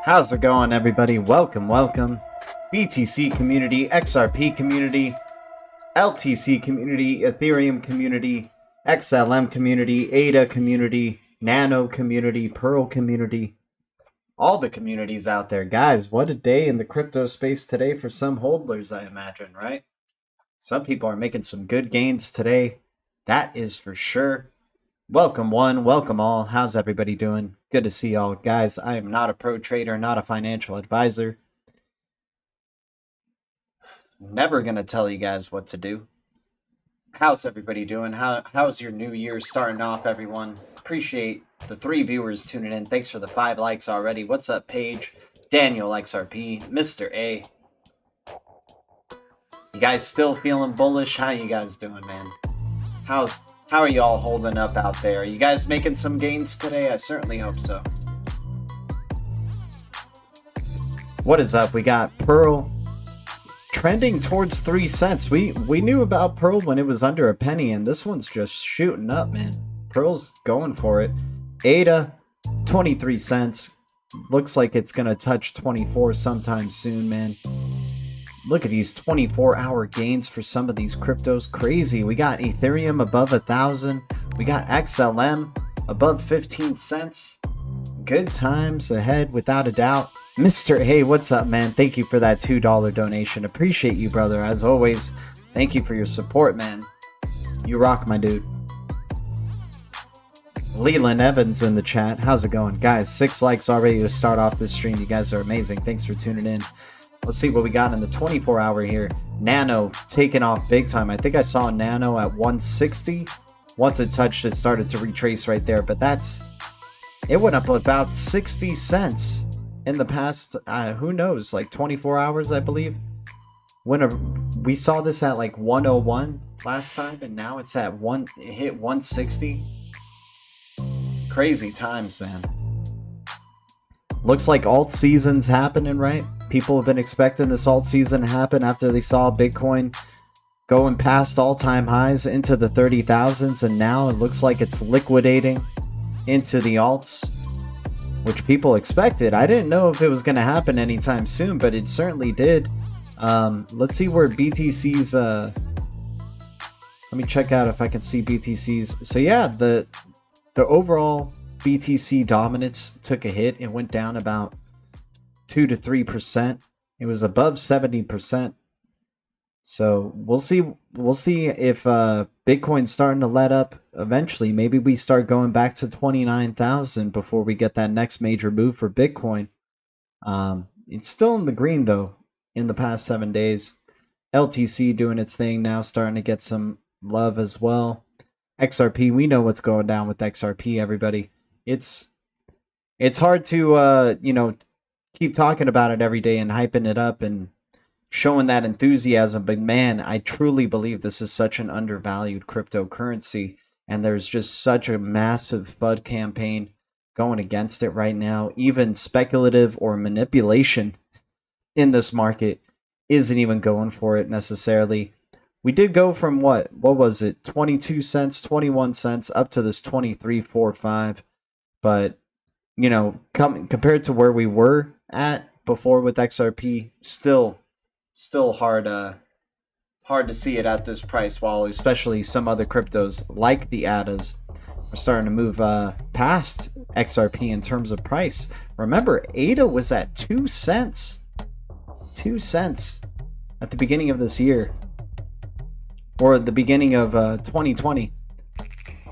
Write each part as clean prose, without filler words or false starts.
How's it going, everybody? Welcome. BTC community, XRP community, LTC community, Ethereum community, XLM community, ADA community, Nano community, Pearl community, all the communities out there. Guys, what a day in the crypto space today for some hodlers, I imagine, right? Some people are making some good gains today. That is for sure. Welcome one, welcome all. How's everybody doing? Good to see y'all. Guys, I am not a pro trader, not a financial advisor. Never gonna tell you guys what to do. How's everybody doing? How's your new year starting off, everyone? Appreciate the 3 viewers tuning in. Thanks for the 5 likes already. What's up, Paige? Daniel XRP, Mr. A. You guys still feeling bullish? How you guys doing, man? How are you all holding up out there? Are you guys making some gains today? I certainly hope so. What is up? We got Pearl trending towards 3 cents. We knew about Pearl when it was under a penny, and this one's just shooting up, man. Pearl's going for it. ADA, 23 cents. Looks like it's going to touch 24 sometime soon, man. Look at these 24-hour gains for some of these cryptos. Crazy. We got Ethereum above 1,000. We got XLM above 15 cents. Good times ahead, without a doubt. Mr. Hey, what's up, man? Thank you for that $2 donation. Appreciate you, brother. As always, thank you for your support, man. You rock, my dude. Leland Evans in the chat. How's it going? Guys, 6 likes already to start off this stream. You guys are amazing. Thanks for tuning in. Let's see what we got in the 24-hour here. Nano taking off big time. I think I saw Nano at 160. Once it touched, it started to retrace right there. But it went up about 60 cents in the past, who knows, like 24 hours, I believe. We saw this at like 101 last time, and now it's at it hit 160. Crazy times, man. Looks like alt season's happening, right? People have been expecting this alt season to happen after they saw Bitcoin going past all-time highs into the 30,000s, and now it looks like it's liquidating into the alts, which people expected. I didn't know if it was going to happen anytime soon, but it certainly did. Let's see where BTC's let me check out if I can see BTC's. So yeah, the overall BTC dominance took a hit. It went down about 2 to 3%. It was above 70%. So we'll see if Bitcoin's starting to let up eventually. Maybe we start going back to 29,000 before we get that next major move for Bitcoin. It's still in the green though in the past 7 days. LTC doing its thing now, starting to get some love as well. XRP, we know what's going down with XRP, everybody. It's hard to keep talking about it every day and hyping it up and showing that enthusiasm, but man, I truly believe this is such an undervalued cryptocurrency, and there's just such a massive FUD campaign going against it right now. Even speculative or manipulation in this market isn't even going for it necessarily. We did go from what was it, 22 cents, 21 cents up to this 23.45, but compared to where we were at before with XRP, still hard to see it at this price, while especially some other cryptos like the ADAs are starting to move past XRP in terms of price. Remember, ADA was at 2 cents. 2 cents at the beginning of this year, or at the beginning of 2020,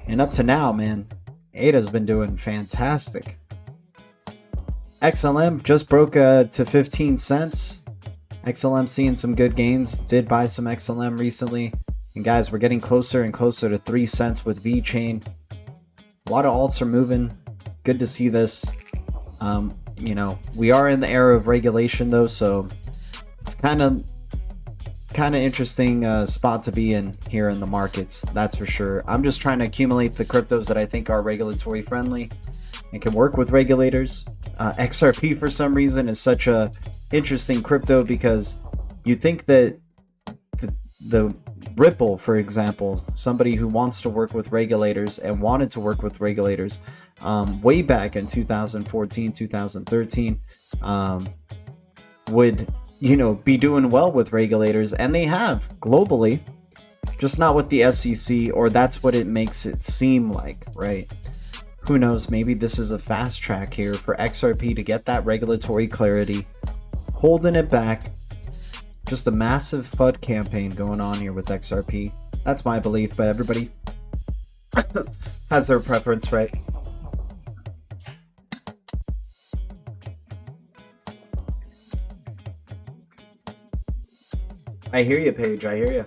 and up to now, man, ADA's been doing fantastic. XLM just broke to 15 cents. XLM seeing some good gains. Did buy some XLM recently. And guys, we're getting closer and closer to 3 cents with VeChain. A lot of alts are moving. Good to see this. We are in the era of regulation though, so it's kind of interesting spot to be in here in the markets, that's for sure. I'm just trying to accumulate the cryptos that I think are regulatory friendly and can work with regulators. XRP for some reason is such a interesting crypto, because you think that the Ripple, for example, somebody who wants to work with regulators and wanted to work with regulators way back in 2014, 2013, would be doing well with regulators, and they have globally, just not with the SEC, or that's what it makes it seem like, right? Who knows, maybe this is a fast track here for XRP to get that regulatory clarity, holding it back. Just a massive FUD campaign going on here with XRP. That's my belief, but everybody has their preference, right? I hear you, Paige. I hear you.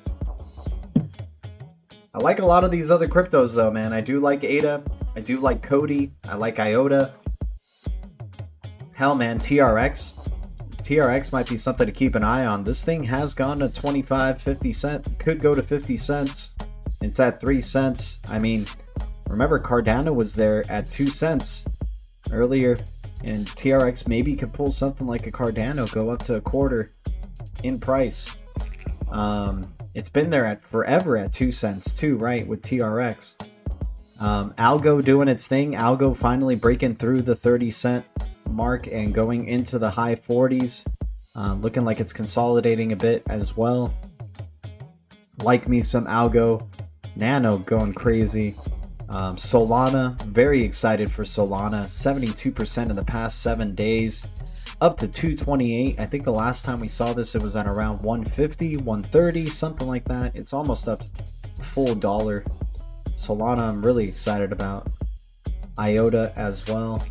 I like a lot of these other cryptos, though, man. I do like ADA. I do like Cody. I like IOTA. Hell, man, TRX. TRX might be something to keep an eye on. This thing has gone to 25, 50 cents. Could go to 50 cents. It's at 3 cents. I mean, remember Cardano was there at 2 cents earlier, and TRX maybe could pull something like a Cardano, go up to a quarter in price. It's been there forever at 2 cents too, right, with TRX. Algo doing its thing. Algo finally breaking through the 30-cent mark and going into the high 40s. Looking like it's consolidating a bit as well. Like me some Algo. Nano going crazy. Solana, very excited for Solana. 72% in the past 7 days. Up to 228. I think the last time we saw this, it was at around 150, 130, something like that. It's almost up full dollar. Solana, I'm really excited about. IOTA as well.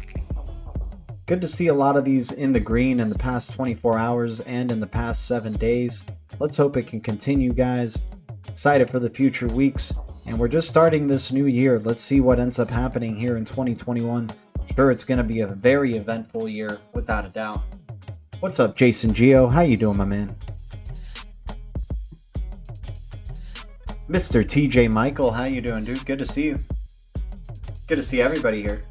Good to see a lot of these in the green in the past 24 hours and in the past 7 days. Let's hope it can continue, guys. Excited for the future weeks. And we're just starting this new year. Let's see what ends up happening here in 2021. I'm sure it's going to be a very eventful year, without a doubt. What's up, Jason Geo? How you doing, my man? Mr. TJ Michael, how you doing, dude? Good to see you. Good to see everybody here.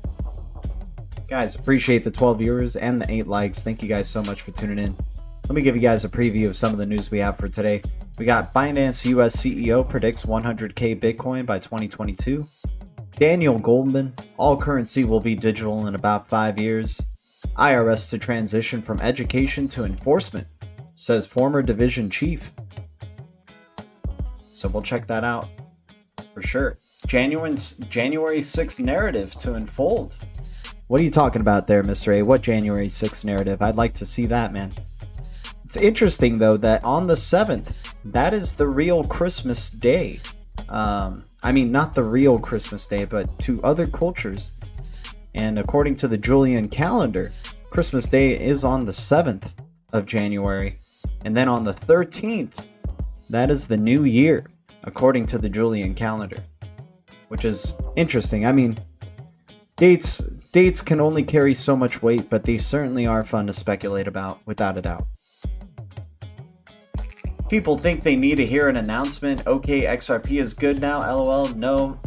Guys, appreciate the 12 viewers and the 8 likes. Thank you guys so much for tuning in. Let me give you guys a preview of some of the news we have for today. We got Binance US CEO predicts 100K Bitcoin by 2022. Daniel Goldman, all currency will be digital in about 5 years. IRS to transition from education to enforcement, says former division chief. So we'll check that out for sure. January 6th narrative to unfold. What are you talking about there, Mr. A? What January 6th narrative? I'd like to see that, man. It's interesting, though, that on the 7th, that is the real Christmas day. I mean, not the real Christmas day, but to other cultures. And according to the Julian calendar, Christmas Day is on the 7th of January. And then on the 13th, that is the new year, according to the Julian calendar. Which is interesting. I mean, dates can only carry so much weight, but they certainly are fun to speculate about, without a doubt. People think they need to hear an announcement. Okay, XRP is good now. LOL. No,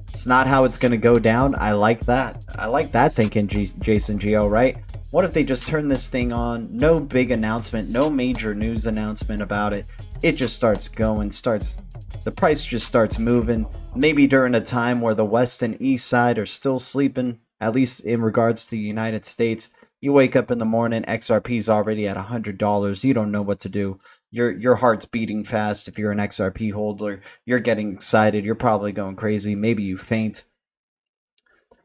it's not how it's going to go down. I like that. I like that thinking, Jason Geo, right? What if they just turn this thing on? No big announcement, no major news announcement about it. It just starts going, the price just starts moving. Maybe during a time where the west and east side are still sleeping, at least in regards to the United States. You wake up in the morning, XRP's already at $100. You don't know what to do. Your heart's beating fast if you're an XRP holder. You're getting excited. You're probably going crazy. Maybe you faint.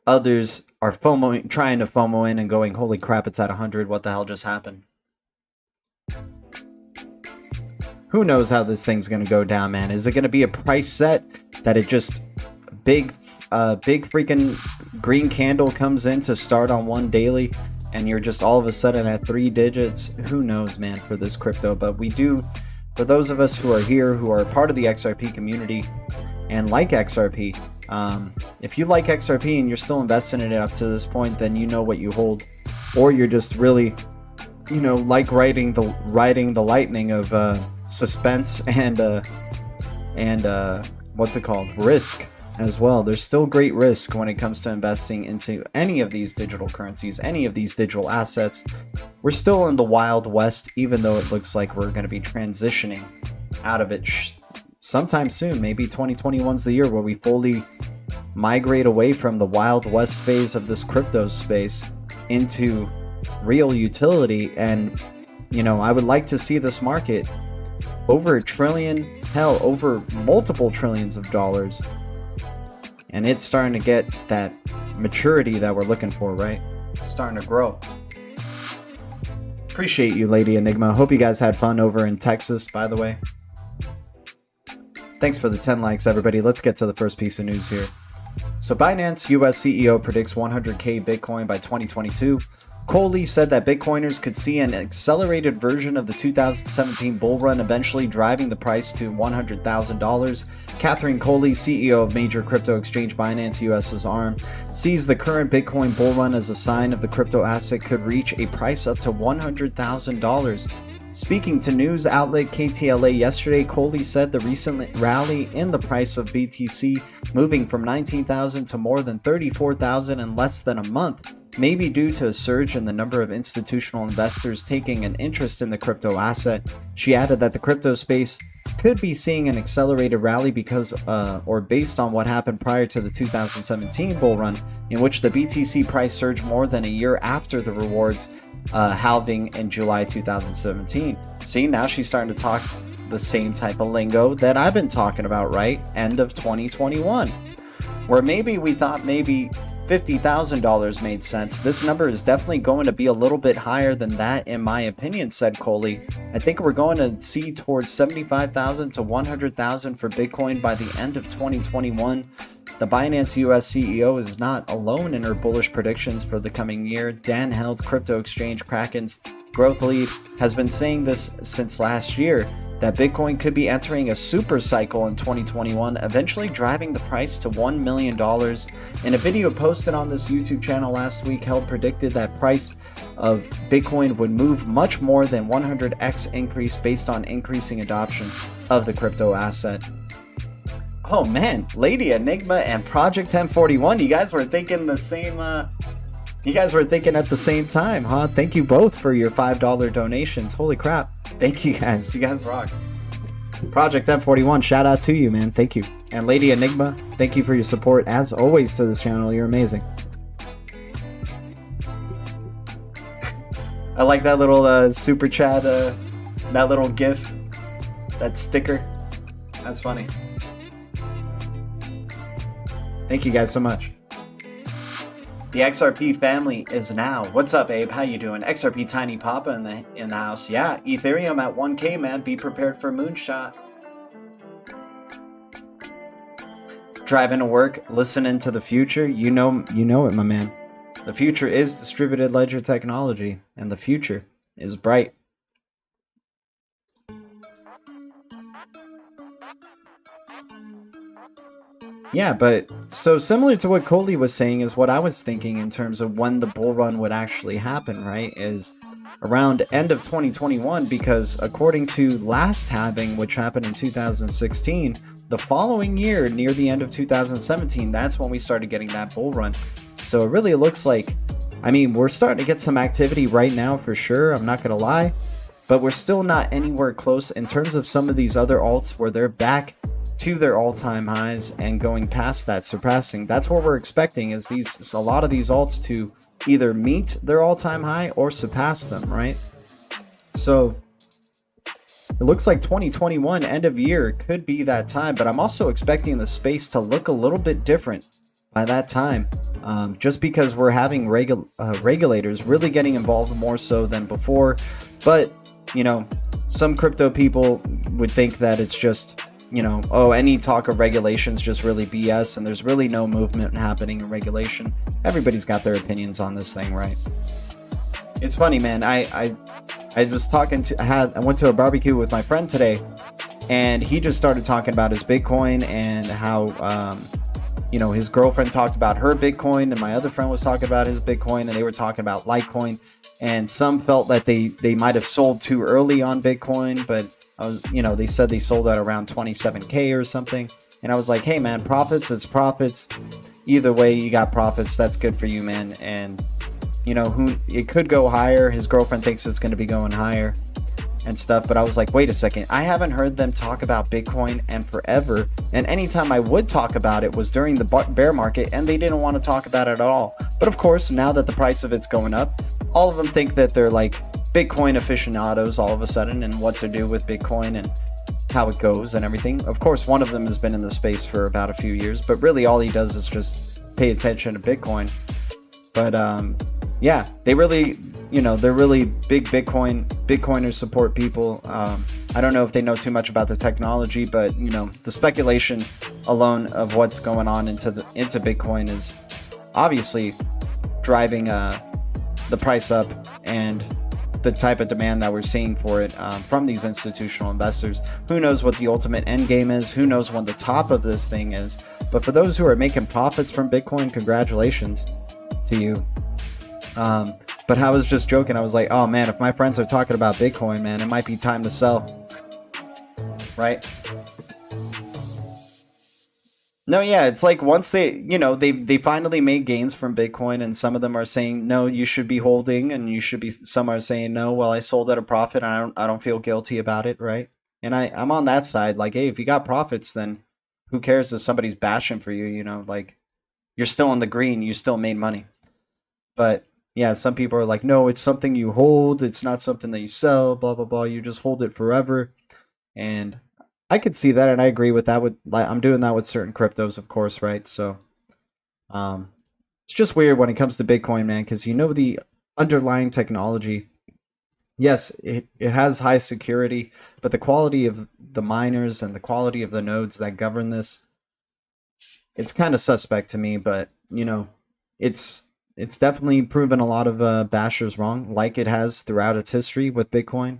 Others are trying to FOMO in and going, holy crap, it's at 100. What the hell just happened? Who knows how this thing's going to go down, man? Is it going to be a price set that it just big freaking green candle comes in to start on one daily and you're just all of a sudden at 3 digits? Who knows, man, for this crypto? But we do, for those of us who are here, who are part of the XRP community and like XRP, if you like XRP and you're still investing in it up to this point, then you know what you hold. Or you're just really, you know, like riding the lightning of suspense and what's it called? Risk as well. There's still great risk when it comes to investing into any of these digital currencies, any of these digital assets. We're still in the Wild West, even though it looks like we're going to be transitioning out of it sometime soon. Maybe 2021's the year where we fully migrate away from the Wild West phase of this crypto space into real utility. And, you know, I would like to see this market over $1 trillion, hell, over multiple trillions of dollars. And it's starting to get that maturity that we're looking for, right? Starting to grow. Appreciate you, Lady Enigma. Hope you guys had fun over in Texas, by the way. Thanks for the 10 likes, everybody. Let's get to the first piece of news here. So Binance US CEO predicts 100K Bitcoin by 2022. Coley said that Bitcoiners could see an accelerated version of the 2017 bull run, eventually driving the price to $100,000. Catherine Coley, CEO of major crypto exchange Binance US's arm, sees the current Bitcoin bull run as a sign of the crypto asset could reach a price up to $100,000. Speaking to news outlet KTLA yesterday, Coley said the recent rally in the price of BTC, moving from 19,000 to more than 34,000 in less than a month, may be due to a surge in the number of institutional investors taking an interest in the crypto asset. She added that the crypto space could be seeing an accelerated rally because or based on what happened prior to the 2017 bull run, in which the BTC price surged more than a year after the rewards halving in July 2017. See, now she's starting to talk the same type of lingo that I've been talking about, right? End of 2021, where maybe we thought maybe $50,000 made sense. This number is definitely going to be a little bit higher than that, in my opinion, said Coley. I think we're going to see towards 75,000 to 100,000 for Bitcoin by the end of 2021. The Binance US CEO is not alone in her bullish predictions for the coming year. Dan Held, crypto exchange Kraken's growth lead, has been saying this since last year, that Bitcoin could be entering a super cycle in 2021, eventually driving the price to $1 million. In a video posted on this YouTube channel last week, Held predicted that price of Bitcoin would move much more than 100x increase based on increasing adoption of the crypto asset. Oh man, Lady Enigma and Project 1041, you guys were thinking the same, you guys were thinking at the same time, huh? Thank you both for your $5 donations. Holy crap. Thank you guys. You guys rock. Project F41, shout out to you, man. Thank you. And Lady Enigma, thank you for your support as always to this channel. You're amazing. I like that little super chat, that little GIF, that sticker. That's funny. Thank you guys so much. The XRP family is now. What's up, Abe? How you doing? XRP Tiny Papa in the house. Yeah, Ethereum at 1K, man. Be prepared for moonshot. Driving to work, listening to the future. You know it, my man. The future is distributed ledger technology, and the future is bright. Yeah, but so similar to what Coley was saying is what I was thinking in terms of when the bull run would actually happen, right? Is around end of 2021, because according to last halving, which happened in 2016, the following year, near the end of 2017, that's when we started getting that bull run. So it really looks like, I mean, we're starting to get some activity right now for sure, I'm not gonna lie, but we're still not anywhere close in terms of some of these other alts where they're back to their all-time highs and going past that, surpassing. That's what we're expecting, is a lot of these alts to either meet their all-time high or surpass them, right? So it looks like 2021 end of year could be that time, but I'm also expecting the space to look a little bit different by that time, just because we're having regulators really getting involved more so than before. But you know, some crypto people would think that it's just, you know, oh, any talk of regulations just really BS, and there's really no movement happening in regulation. Everybody's got their opinions on this thing, right? It's funny, man. I was talking to, I went to a barbecue with my friend today, and he just started talking about his Bitcoin and how, you know, his girlfriend talked about her Bitcoin, and my other friend was talking about his Bitcoin, and they were talking about Litecoin, and some felt that they might have sold too early on Bitcoin, but you know, they said they sold at around 27K or something. And I was like, hey man, profits, it's profits. Either way, you got profits. That's good for you, man. And you know, it could go higher. His girlfriend thinks it's going to be going higher and stuff. But I was like, wait a second. I haven't heard them talk about Bitcoin in forever. And anytime I would talk about it was during the bear market, and they didn't want to talk about it at all. But of course, now that the price of it's going up, all of them think that they're like Bitcoin aficionados all of a sudden, and what to do with Bitcoin and how it goes and everything. Of course, one of them has been in the space for about a few years, but really all he does is just pay attention to Bitcoin. But yeah, they really, you know, they're really big Bitcoiners support people. I don't know if they know too much about the technology, but you know, the speculation alone of what's going on into Bitcoin is obviously driving the price up, and the type of demand that we're seeing for it from these institutional investors. Who knows what the ultimate end game is? Who knows when the top of this thing is? But for those who are making profits from Bitcoin, congratulations to you. But I was just joking. I was like, oh man, if my friends are talking about Bitcoin, man, it might be time to sell, right? No, yeah, it's like once they, you know, they finally made gains from Bitcoin, and some of them are saying, no, you should be holding, and you should be, some are saying, no, well, I sold at a profit, and I don't feel guilty about it, right? And I'm on that side, like, hey, if you got profits, then who cares if somebody's bashing for you, you know, like, you're still in the green, you still made money. But yeah, some people are like, no, it's something you hold, it's not something that you sell, blah, blah, blah, you just hold it forever. And I could see that, and I agree with that. I'm doing that with certain cryptos, of course, right? So it's just weird when it comes to Bitcoin, man, because you know the underlying technology. Yes, it has high security, but the quality of the miners and the quality of the nodes that govern this, it's kind of suspect to me. But you know, it's definitely proven a lot of bashers wrong, like it has throughout its history with Bitcoin.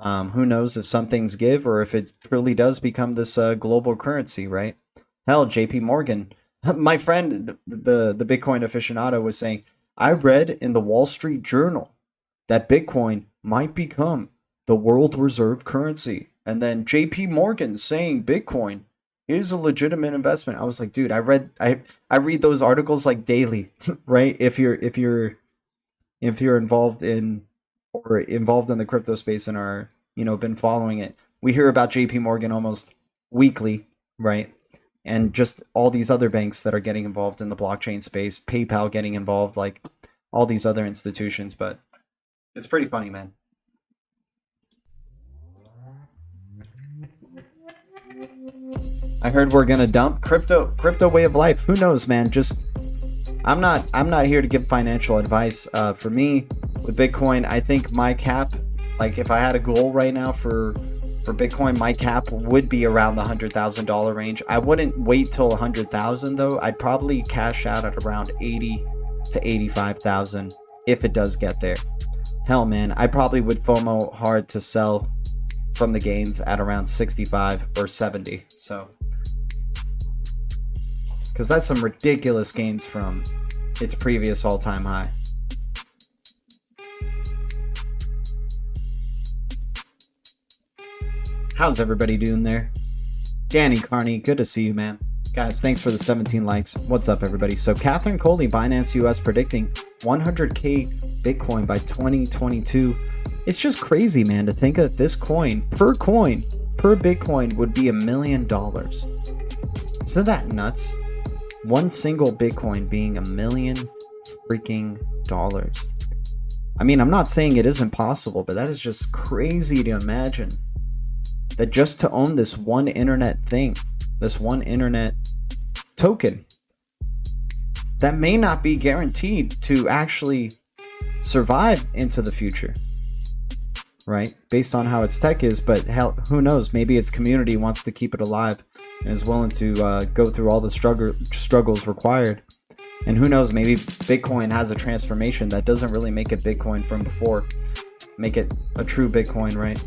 Who knows if some things give, or if it truly does become this global currency, right? Hell, JP Morgan, my friend, the Bitcoin aficionado, was saying, I read in the Wall Street Journal that Bitcoin might become the world reserve currency. And then JP Morgan saying Bitcoin is a legitimate investment. I was like, dude, I read those articles like daily, right? If you're involved in the crypto space and are, you know, been following it, We hear about JP Morgan almost weekly, right? And just all these other banks that are getting involved in the blockchain space, PayPal getting involved, like all these other institutions. But it's pretty funny, man. I heard we're gonna dump crypto way of life. Who knows, man? Just I'm not here to give financial advice. For me, with Bitcoin, I think my cap, like if I had a goal right now for Bitcoin, my cap would be around the $100,000 range. I wouldn't wait till 100,000 though. I'd probably cash out at around 80 to 85,000 if it does get there. Hell, man, I probably would FOMO hard to sell from the gains at around 65 or 70. So, because that's some ridiculous gains from its previous all-time high. How's everybody doing there? Danny Carney, good to see you, man. Guys, thanks for the 17 likes. What's up, everybody? So Catherine Coley, Binance US, predicting 100K Bitcoin by 2022. It's just crazy, man, to think that this coin, per Bitcoin, would be $1 million. Isn't that nuts? One single Bitcoin being $1 million freaking dollars. I mean, I'm not saying it isn't possible, but that is just crazy to imagine. That just to own this one internet thing, this one internet token, that may not be guaranteed to actually survive into the future, right? Based on how its tech is, but hell, who knows? Maybe its community wants to keep it alive and is willing to go through all the struggles required. And who knows? Maybe Bitcoin has a transformation that doesn't really make it Bitcoin from before, make it a true Bitcoin, right?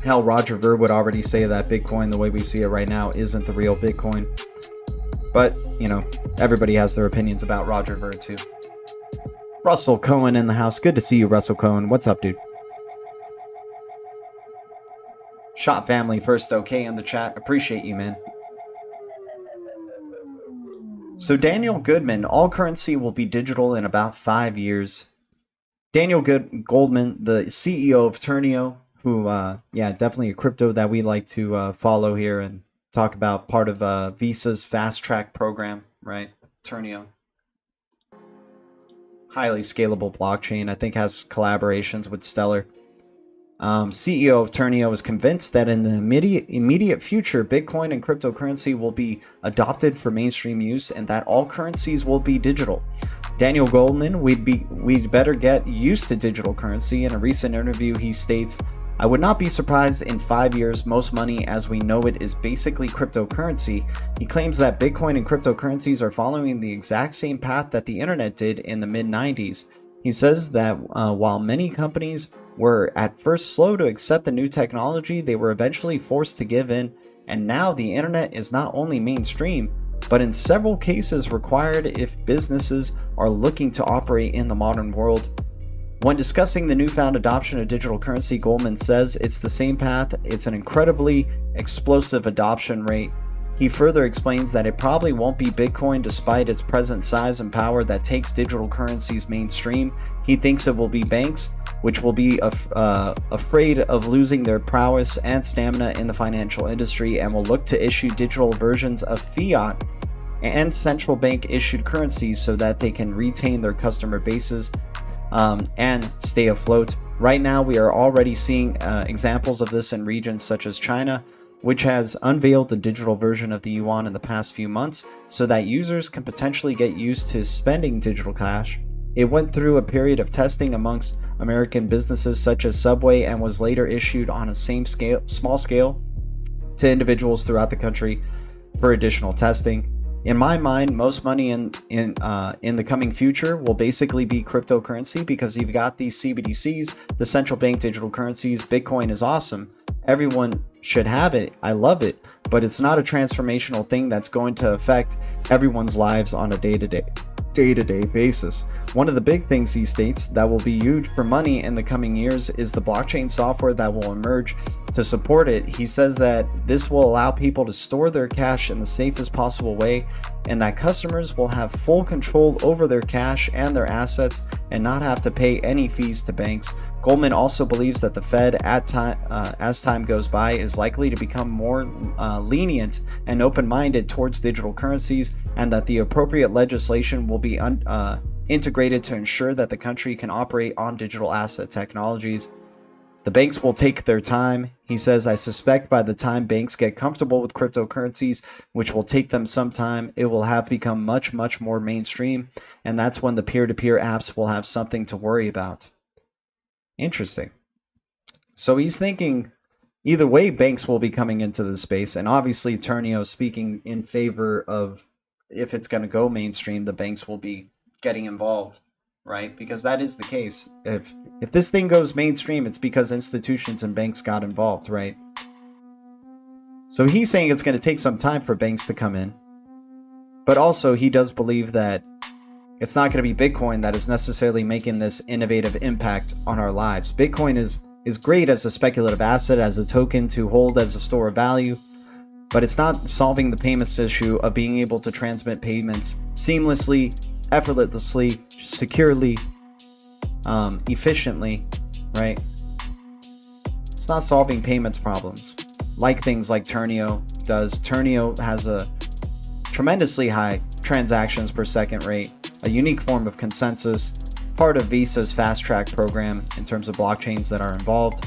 Hell, Roger Ver would already say that Bitcoin, the way we see it right now, isn't the real Bitcoin. But, you know, everybody has their opinions about Roger Ver too. Russell Cohen in the house. Good to see you, Russell Cohen. What's up, dude? Shop family first, okay, in the chat. Appreciate you, man. So Daniel Goodman, all currency will be digital in about 5 years. Daniel Goldman, the CEO of Turnio, who, yeah, definitely a crypto that we like to follow here and talk about, part of Visa's fast track program, right? Turnio. Highly scalable blockchain, I think has collaborations with Stellar. CEO of Turnio is convinced that in the immediate future, Bitcoin and cryptocurrency will be adopted for mainstream use and that all currencies will be digital. Daniel Goldman, we'd better get used to digital currency. In a recent interview, he states, I would not be surprised in 5 years most money as we know it is basically cryptocurrency. He claims that Bitcoin and cryptocurrencies are following the exact same path that the internet did in the mid-90s. He says that while many companies were at first slow to accept the new technology, they were eventually forced to give in, and now the internet is not only mainstream, but in several cases required if businesses are looking to operate in the modern world. When discussing the newfound adoption of digital currency, Goldman says it's the same path, it's an incredibly explosive adoption rate. He further explains that it probably won't be Bitcoin despite its present size and power that takes digital currencies mainstream. He thinks it will be banks, which will be afraid of losing their prowess and stamina in the financial industry and will look to issue digital versions of fiat and central bank issued currencies so that they can retain their customer bases and stay afloat. Right now, we are already seeing examples of this in regions such as China, which has unveiled the digital version of the yuan in the past few months so that users can potentially get used to spending digital cash. It went through a period of testing amongst American businesses such as Subway and was later issued on a small scale to individuals throughout the country for additional testing. In my mind, most money in the coming future will basically be cryptocurrency because you've got these CBDCs, the central bank digital currencies. Bitcoin is awesome. Everyone should have it. I love it, but it's not a transformational thing that's going to affect everyone's lives on a day-to-day basis. One of the big things he states that will be huge for money in the coming years is the blockchain software that will emerge to support it. He says that this will allow people to store their cash in the safest possible way and that customers will have full control over their cash and their assets and not have to pay any fees to banks, Goldman also believes that the Fed, as time goes by, is likely to become more lenient and open-minded towards digital currencies, and that the appropriate legislation will be integrated to ensure that the country can operate on digital asset technologies. The banks will take their time. He says, I suspect by the time banks get comfortable with cryptocurrencies, which will take them some time, it will have become much, much more mainstream, and that's when the peer-to-peer apps will have something to worry about. Interesting. So he's thinking either way banks will be coming into the space, and obviously Turnio speaking in favor of, if it's going to go mainstream, the banks will be getting involved, right? Because that is the case. If this thing goes mainstream, it's because institutions and banks got involved, right? So he's saying it's going to take some time for banks to come in, but also he does believe that it's not going to be Bitcoin that is necessarily making this innovative impact on our lives. Bitcoin is great as a speculative asset, as a token to hold as a store of value, but it's not solving the payments issue of being able to transmit payments seamlessly, effortlessly, securely, efficiently, right? It's not solving payments problems like things like Turnio does. Turnio has a tremendously high transactions per second rate, a unique form of consensus, part of Visa's fast track program in terms of blockchains that are involved,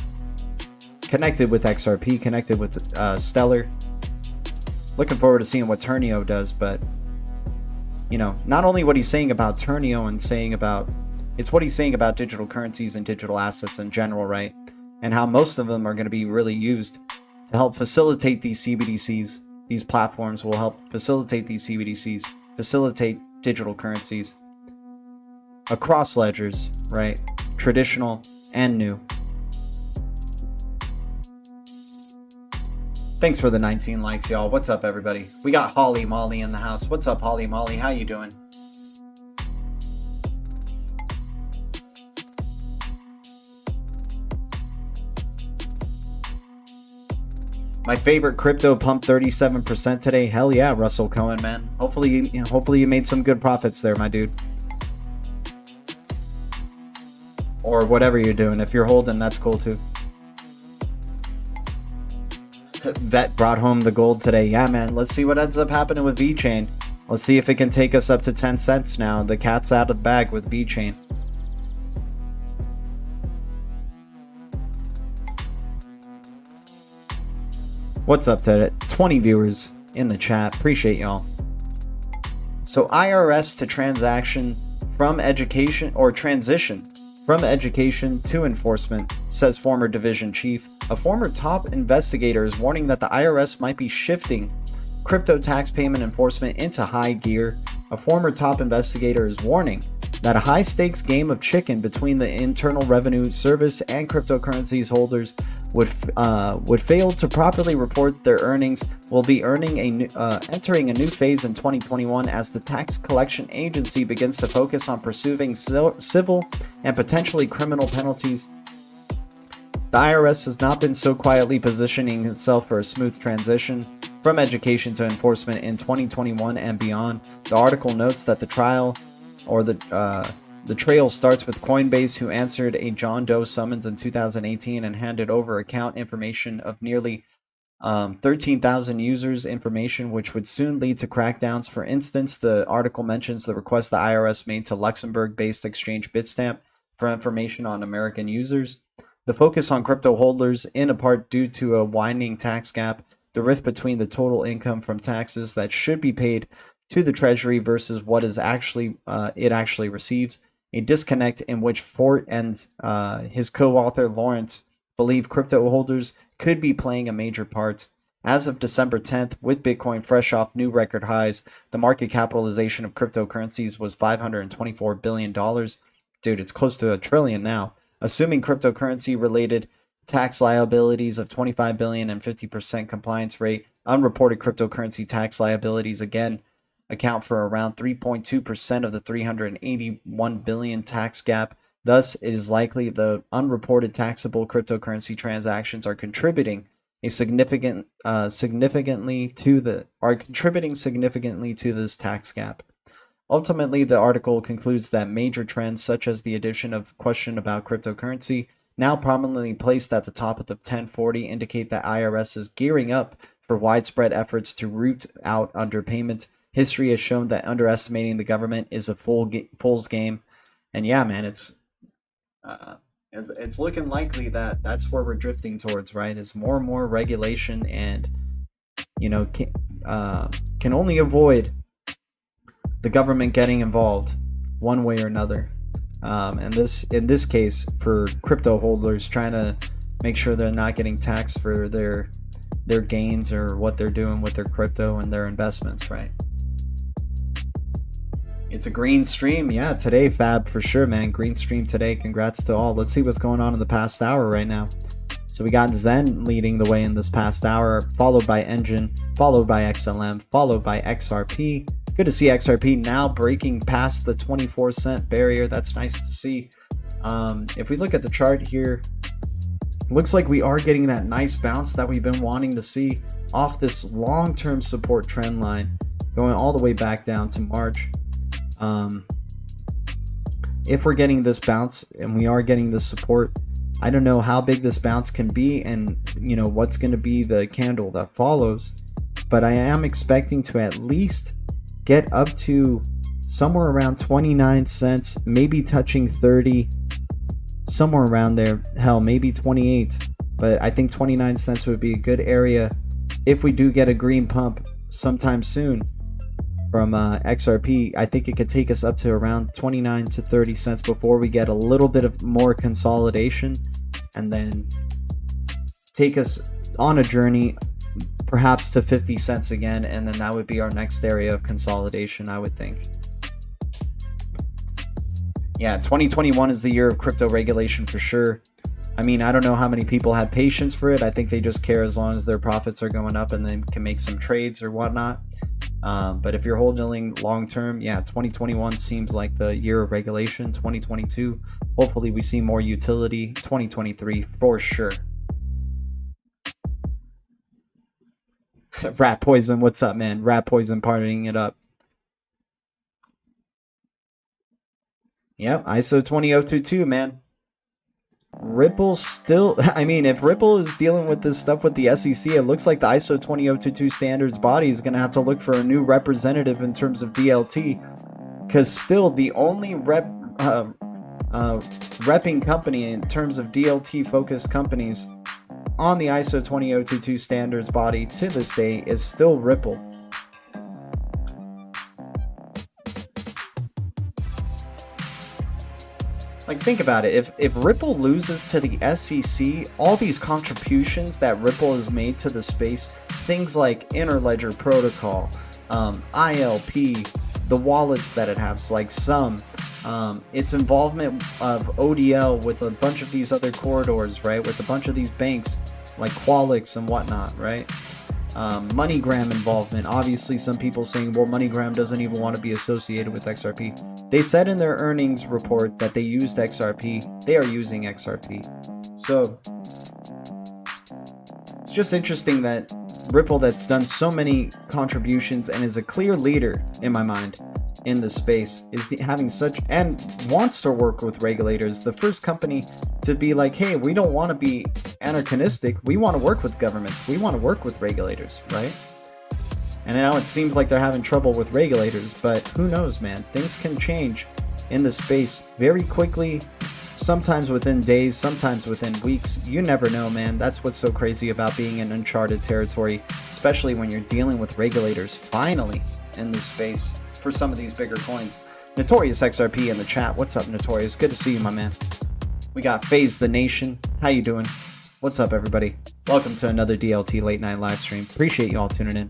connected with XRP, connected with Stellar. Looking forward to seeing what Turnio does, but you know, not only what he's saying about Turnio and saying about, it's what he's saying about digital currencies and digital assets in general, right? And how most of them are going to be really used to help facilitate these CBDCs. These platforms will help facilitate these CBDCs, facilitate digital currencies across ledgers, right? Traditional and new. Thanks for the 19 likes, y'all. What's up, everybody? We got Holly Molly in the house. What's up, Holly Molly? How you doing? My favorite crypto pumped 37% today. Hell yeah, Russell Cohen, man. Hopefully you made some good profits there, my dude. Or whatever you're doing. If you're holding, that's cool too. Vet brought home the gold today. Yeah, man. Let's see what ends up happening with VeChain. Let's see if it can take us up to 10 cents now. The cat's out of the bag with VeChain. What's up to 20 viewers in the chat? Appreciate y'all. So IRS to transaction from education, or transition from education to enforcement, says former division chief. A former top investigator is warning that the IRS might be shifting crypto tax payment enforcement into high gear. A former top investigator is warning that a high-stakes game of chicken between the Internal Revenue Service and cryptocurrencies holders would fail to properly report their earnings will be entering a new phase in 2021 as the tax collection agency begins to focus on pursuing civil and potentially criminal penalties. The IRS has not been so quietly positioning itself for a smooth transition from education to enforcement in 2021 and beyond. The article notes that the trail starts with Coinbase, who answered a John Doe summons in 2018 and handed over account information of nearly 13,000 users' information, which would soon lead to crackdowns. For instance, the article mentions the request the IRS made to Luxembourg-based exchange Bitstamp for information on American users. The focus on crypto holders, in a part due to a widening tax gap, the rift between the total income from taxes that should be paid to the Treasury versus what is actually it actually receives, a disconnect in which Fort and his co-author Lawrence believe crypto holders could be playing a major part. As of December 10th, with Bitcoin fresh off new record highs, the market capitalization of cryptocurrencies was $524 billion. Dude, it's close to $1 trillion now. Assuming cryptocurrency-related tax liabilities of $25 billion and 50% compliance rate, unreported cryptocurrency tax liabilities again account for around 3.2% of the $381 billion tax gap. Thus, it is likely the unreported taxable cryptocurrency transactions are contributing significantly to this tax gap. Ultimately, the article concludes that major trends such as the addition of question about cryptocurrency now prominently placed at the top of the 1040, indicate that IRS is gearing up for widespread efforts to root out underpayment. History has shown that underestimating the government is a fool's game. And yeah, man, it's looking likely that that's where we're drifting towards, right? Is more and more regulation, and can only avoid the government getting involved one way or another. And in this case, for crypto holders, trying to make sure they're not getting taxed for their gains or what they're doing with their crypto and their investments, right? It's a green stream. Yeah, today, Fab, for sure, man. Green stream today. Congrats to all. Let's see what's going on in the past hour right now. So we got Zen leading the way in this past hour, followed by Engine, followed by XLM, followed by XRP. Good to see XRP now breaking past the 24-cent barrier. That's nice to see. If we look at the chart here, looks like we are getting that nice bounce that we've been wanting to see off this long-term support trend line, going all the way back down to March. If we're getting this bounce and we are getting this support, I don't know how big this bounce can be and what's going to be the candle that follows, but I am expecting to at least get up to somewhere around 29 cents, maybe touching 30, somewhere around there. Hell, maybe 28, but I think 29 cents would be a good area if we do get a green pump sometime soon from XRP. I think it could take us up to around 29 to 30 cents before we get a little bit of more consolidation, and then take us on a journey perhaps to 50 cents again, and then that would be our next area of consolidation, I would think. Yeah, 2021 is the year of crypto regulation for sure. I mean, I don't know how many people have patience for it. I think they just care as long as their profits are going up and they can make some trades or whatnot. But if you're holding long term, yeah, 2021 seems like the year of regulation. 2022, hopefully we see more utility. 2023 for sure. Rat Poison, what's up, man? Rat Poison partying it up. Yep, ISO 20022, man. Ripple still, I mean, if Ripple is dealing with this stuff with the SEC, it looks like the ISO 20022 standards body is going to have to look for a new representative in terms of DLT, because still the only repping company in terms of DLT focused companies on the ISO 20022 standards body to this day is still Ripple. Like, think about it. If Ripple loses to the SEC, all these contributions that Ripple has made to the space, things like Interledger Protocol, ILP, the wallets that it has, like its involvement of ODL with a bunch of these other corridors, right? With a bunch of these banks like Qualix and whatnot, right? MoneyGram involvement. Obviously, some people saying, well, MoneyGram doesn't even want to be associated with XRP. They said in their earnings report that they used XRP. They are using XRP. So it's just interesting that Ripple, that's done so many contributions and is a clear leader in my mind in the space, is having such, and wants to work with regulators. The first company to be like, hey, we don't want to be anachronistic. We want to work with governments. We want to work with regulators, right? And now it seems like they're having trouble with regulators, but who knows, man? Things can change in the space very quickly, sometimes within days, sometimes within weeks. You never know, man. That's what's so crazy about being in uncharted territory, especially when you're dealing with regulators finally in this space for some of these bigger coins. Notorious XRP in the chat. What's up, Notorious? Good to see you, my man. We got FaZe the Nation. How you doing? What's up, everybody? Welcome to another DLT late night live stream. Appreciate you all tuning in.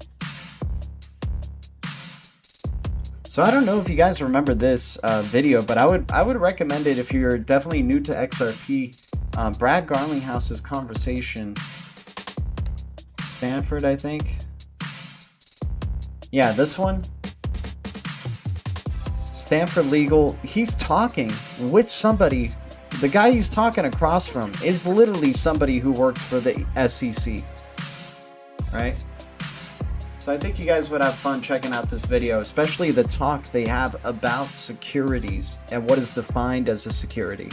So I don't know if you guys remember this video, but I would recommend it if you're definitely new to XRP. Brad Garlinghouse's conversation. Stanford, I think. Yeah, this one. Stanford Legal. He's talking with somebody. The guy he's talking across from is literally somebody who worked for the SEC. Right? So I think you guys would have fun checking out this video, especially the talk they have about securities and what is defined as a security.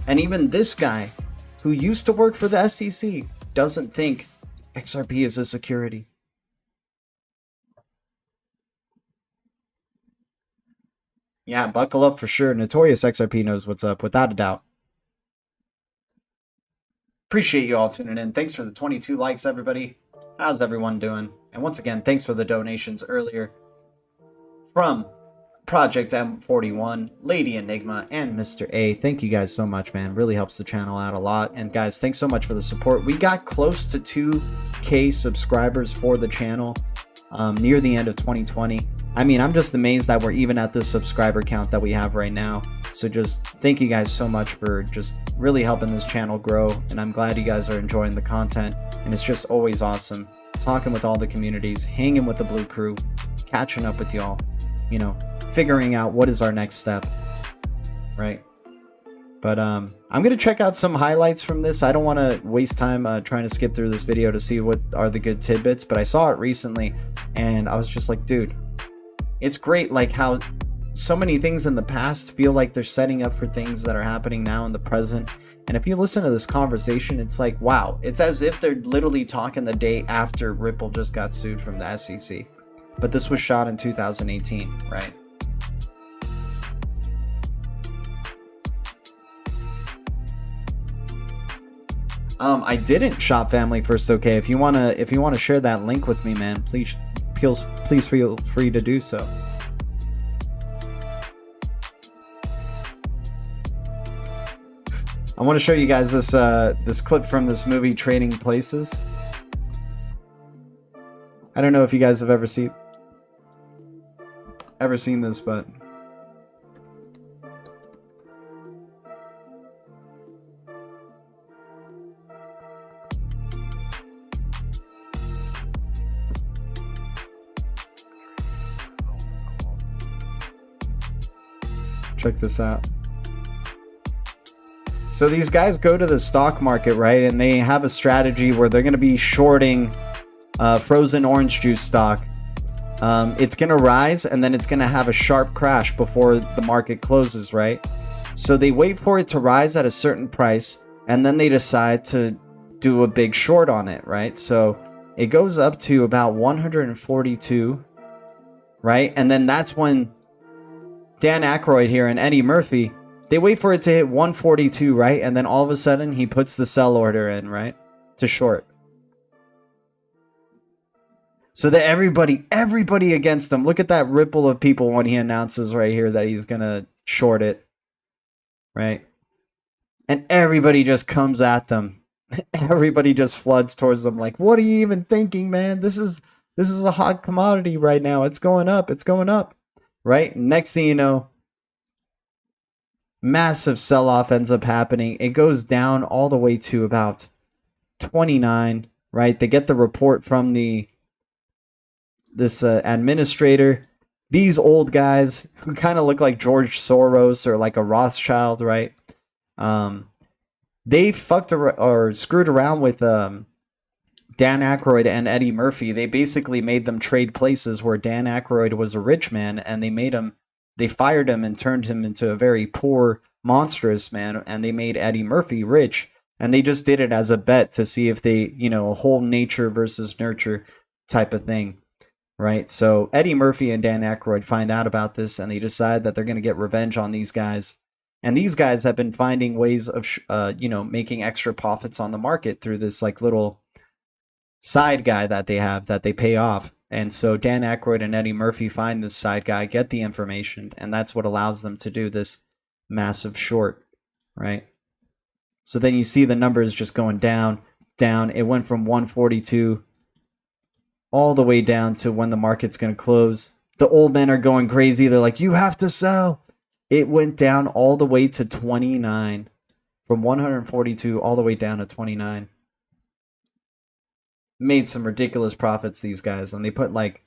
And even this guy who used to work for the SEC doesn't think XRP is a security. Yeah, buckle up for sure. Notorious XRP knows what's up, without a doubt. Appreciate you all tuning in. Thanks for the 22 likes, everybody. How's everyone doing? And once again, thanks for the donations earlier from Project M41, Lady Enigma, and Mr. A. Thank you guys so much, man. Really helps the channel out a lot. And guys, thanks so much for the support. We got close to 2K subscribers for the channel near the end of 2020. I mean, I'm just amazed that we're even at this subscriber count that we have right now. So just thank you guys so much for just really helping this channel grow. And I'm glad you guys are enjoying the content. And it's just always awesome talking with all the communities, hanging with the Blue Crew, catching up with y'all, you know, figuring out what is our next step, right? But I'm going to check out some highlights from this. I don't want to waste time trying to skip through this video to see what are the good tidbits, but I saw it recently and I was just like, dude, it's great like how so many things in the past feel like they're setting up for things that are happening now in the present. And if you listen to this conversation, it's like, wow, it's as if they're literally talking the day after Ripple just got sued from the SEC. But this was shot in 2018, right? I didn't, Shop Family First. Okay, if you wanna share that link with me, man, please feel free to do so. I want to show you guys this this clip from this movie Trading Places. I don't know if you guys have ever seen this, but check this out. So these guys go to the stock market, right? And they have a strategy where they're going to be shorting frozen orange juice stock. It's going to rise and then it's going to have a sharp crash before the market closes, right? So they wait for it to rise at a certain price and then they decide to do a big short on it, right? So it goes up to about 142, right? And then that's when Dan Aykroyd here and Eddie Murphy, they wait for it to hit 142, right? And then all of a sudden, he puts the sell order in, right? To short. So that everybody against him. Look at that ripple of people when he announces right here that he's going to short it. Right? And everybody just comes at them. Everybody just floods towards them like, what are you even thinking, man? This is a hot commodity right now. It's going up. It's going up. Right? Next thing you know, massive sell-off ends up happening. It goes down all the way to about 29, right? They get the report from this administrator. These old guys who kind of look like George Soros or like a Rothschild, right? They fucked or screwed around with Dan Aykroyd and Eddie Murphy. They basically made them trade places where Dan Aykroyd was a rich man, and they fired him and turned him into a very poor, monstrous man, and they made Eddie Murphy rich. And they just did it as a bet to see if they, a whole nature versus nurture type of thing, right? So Eddie Murphy and Dan Aykroyd find out about this, and they decide that they're going to get revenge on these guys. And these guys have been finding ways of, making extra profits on the market through this like little side guy that they have that they pay off. And so Dan Aykroyd and Eddie Murphy find this side guy, get the information, and that's what allows them to do this massive short, right? So then you see the numbers just going down. It went from 142 all the way down to when the market's going to close. The old men are going crazy. They're like, you have to sell. It went down all the way to 29. From 142 all the way down to 29. Made some ridiculous profits, these guys, and they put like,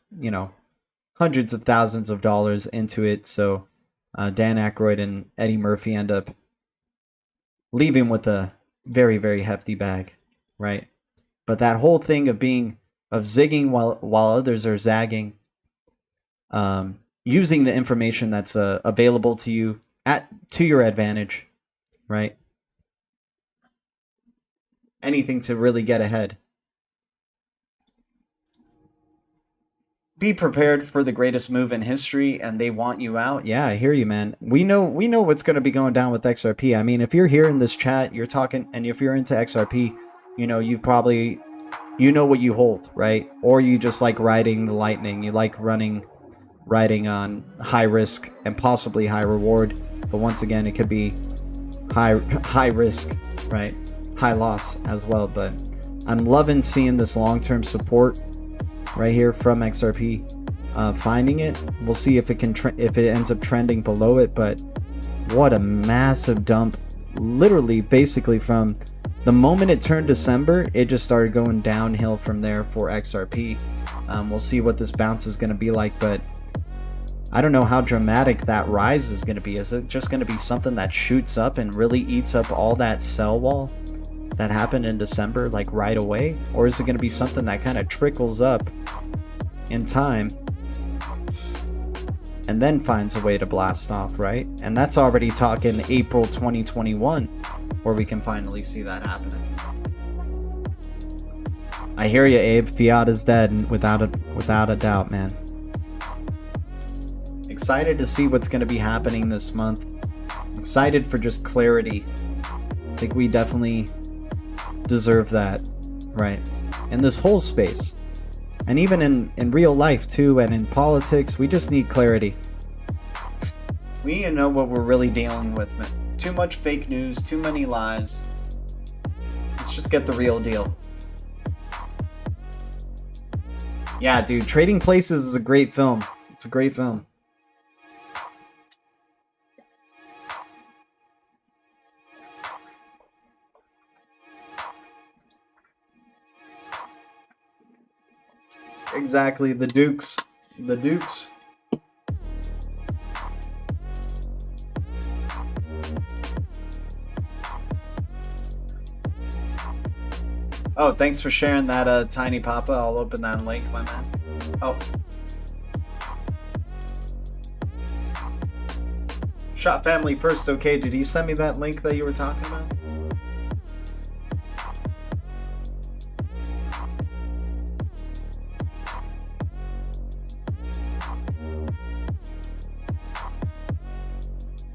hundreds of thousands of dollars into it. So Dan Aykroyd and Eddie Murphy end up leaving with a very, very hefty bag, right? But that whole thing of zigging while others are zagging, using the information that's available to you to your advantage, right? anything to really get ahead. Be prepared for the greatest move in history, and they want you out. Yeah, I hear you, man. We know what's going to be going down with XRP. I mean, if you're here in this chat, you're talking, and if you're into XRP, you know, you know what you hold, right? Or you just like riding the lightning. You like riding on high risk and possibly high reward. But once again, it could be high risk, right? High loss as well. But I'm loving seeing this long-term support right here from XRP. Finding it, we'll see if it can if it ends up trending below it. But what a massive dump! Literally, basically from the moment it turned December, it just started going downhill from there for XRP. We'll see what this bounce is going to be like, but I don't know how dramatic that rise is going to be. Is it just going to be something that shoots up and really eats up all that sell wall that happened in December, like right away? Or is it going to be something that kind of trickles up in time and then finds a way to blast off, right? And that's already talking April 2021, where we can finally see that happening. I hear you, Abe. Fiat is dead, without a doubt, man. Excited to see what's going to be happening this month. Excited for just clarity. I think we definitely deserve that, right? In this whole space. And even in real life too, and in politics, we just need clarity. We need to know what we're really dealing with, man. Too much fake news, too many lies. Let's just get the real deal. Yeah, dude, Trading Places is a great film. It's a great film. Exactly, the Dukes. The Dukes. Oh, thanks for sharing that, Tiny Papa. I'll open that link, my man. Oh. Shot Family First, okay. Did you send me that link that you were talking about?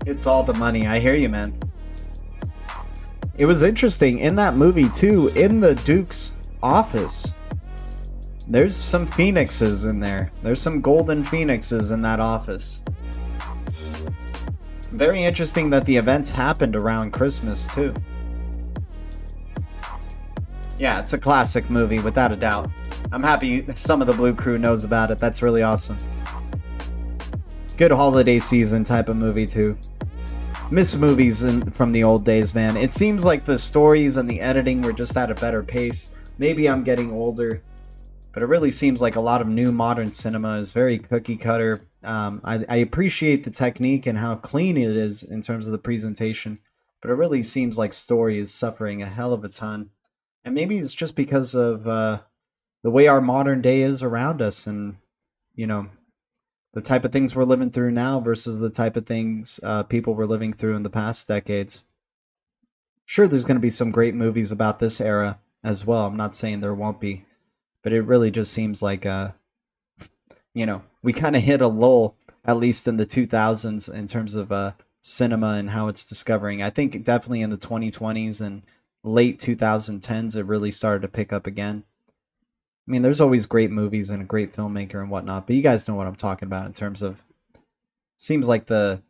It's all the money. I hear you, man. It was interesting in that movie too, in the Duke's office. There's some phoenixes in there. There's some golden phoenixes in that office. Very interesting that the events happened around Christmas too. Yeah, it's a classic movie without a doubt. I'm happy some of the Blue Crew knows about it. That's really awesome. Good holiday season type of movie too. Miss movies from the old days, man. It seems like the stories and the editing were just at a better pace. Maybe I'm getting older, but it really seems like a lot of new modern cinema is very cookie cutter. I appreciate the technique and how clean it is in terms of the presentation, but it really seems like story is suffering a hell of a ton. And maybe it's just because of the way our modern day is around us, and you know, the type of things we're living through now versus the type of things people were living through in the past decades. Sure, there's going to be some great movies about this era as well. I'm not saying there won't be, but it really just seems like, you know, we kind of hit a lull, at least in the 2000s, in terms of cinema and how it's discovering. I think definitely in the 2020s and late 2010s, it really started to pick up again. I mean, there's always great movies and a great filmmaker and whatnot, but you guys know what I'm talking about in terms of, seems like those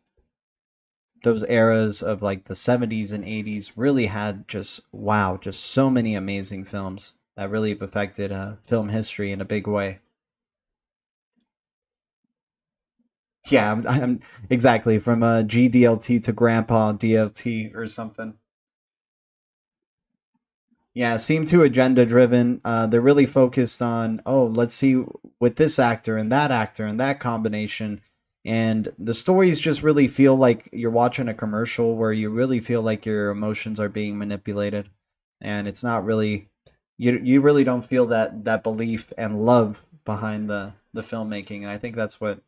eras of like the 70s and 80s really had just, wow, just so many amazing films that really have affected film history in a big way. Yeah, I'm exactly, from gdlt to Grandpa DLT or something. Yeah, seem too agenda driven. They're really focused on, oh, let's see with this actor and that combination. And the stories just really feel like you're watching a commercial where you really feel like your emotions are being manipulated. And it's not really, you really don't feel that belief and love behind the filmmaking. And I think that's what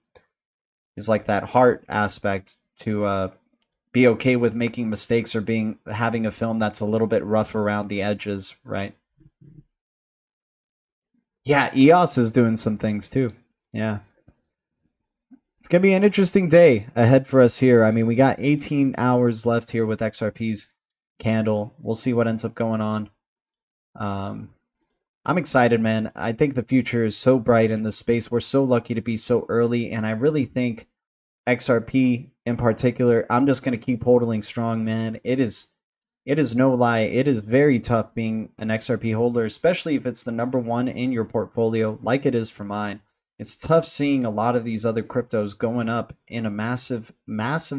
is like that heart aspect to be okay with making mistakes or having a film that's a little bit rough around the edges, right? Yeah, EOS is doing some things too. Yeah. It's going to be an interesting day ahead for us here. I mean, we got 18 hours left here with XRP's candle. We'll see what ends up going on. I'm excited, man. I think the future is so bright in this space. We're so lucky to be so early, and I really think XRP in particular, I'm just going to keep holding strong, man. It is no lie. It is very tough being an XRP holder, especially if it's the number one in your portfolio, like it is for mine. It's tough seeing a lot of these other cryptos going up in a massive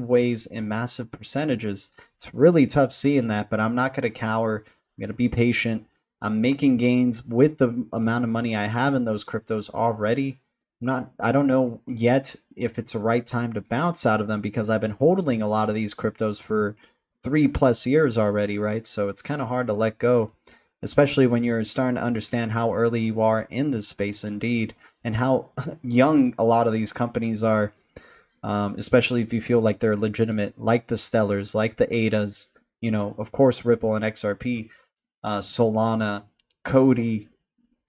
ways in massive percentages. It's really tough seeing that, but I'm not going to cower. I'm going to be patient. I'm making gains with the amount of money I have in those cryptos already. I don't know yet if it's the right time to bounce out of them because I've been holding a lot of these cryptos for 3+ years already, right? So it's kind of hard to let go, especially when you're starting to understand how early you are in this space indeed, and how young a lot of these companies are, especially if you feel like they're legitimate, like the Stellars, like the ADAs, of course, Ripple and XRP, Solana, Cody,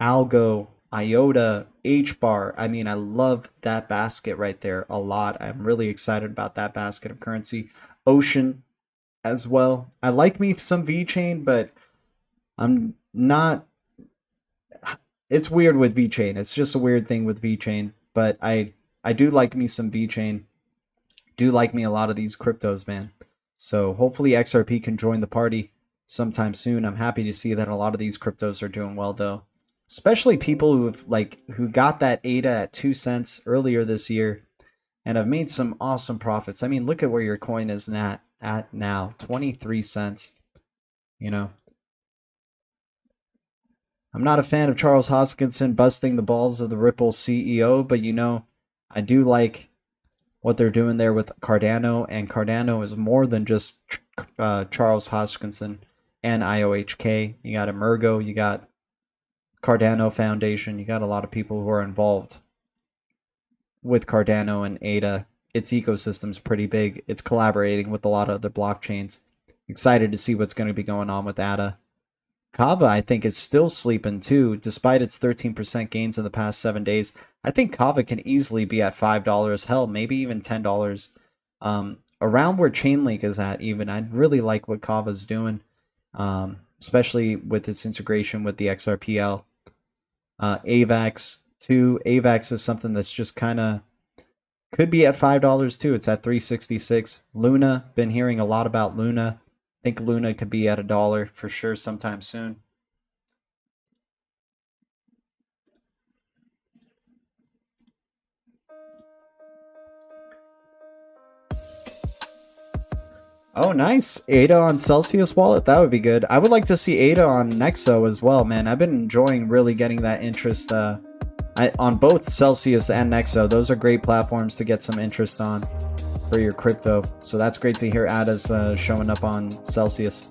Algo, IOTA, HBAR. I mean, I love that basket right there a lot. I'm really excited about that basket of currency. Ocean as well. I like me some VeChain, but I'm not. It's weird with VeChain. It's just a weird thing with VeChain. But I do like me some VeChain. Do like me a lot of these cryptos, man. So hopefully XRP can join the party sometime soon. I'm happy to see that a lot of these cryptos are doing well, though. Especially people who got that ADA at 2 cents earlier this year and have made some awesome profits. I mean, look at where your coin is at now, 23 cents. I'm not a fan of Charles Hoskinson busting the balls of the Ripple CEO, but I do like what they're doing there with Cardano, and Cardano is more than just Charles Hoskinson and IOHK. You got Emergo, you got Cardano Foundation, you got a lot of people who are involved with Cardano and ADA. Its ecosystem's pretty big. It's collaborating with a lot of other blockchains. Excited to see what's going to be going on with ADA. Kava, I think, is still sleeping too, despite its 13% gains in the past 7 days. I think Kava can easily be at $5, hell, maybe even $10. Around where Chainlink is at, even. I'd really like what Kava's doing, especially with its integration with the XRPL. AVAX too. AVAX is something that's just kind of could be at $5 too. It's at $3.66. Luna, been hearing a lot about Luna. I think Luna could be at $1 for sure sometime soon. Oh, nice. ADA on Celsius wallet? That would be good. I would like to see ADA on Nexo as well, man. I've been enjoying really getting that interest on both Celsius and Nexo. Those are great platforms to get some interest on for your crypto. So that's great to hear ADA's showing up on Celsius.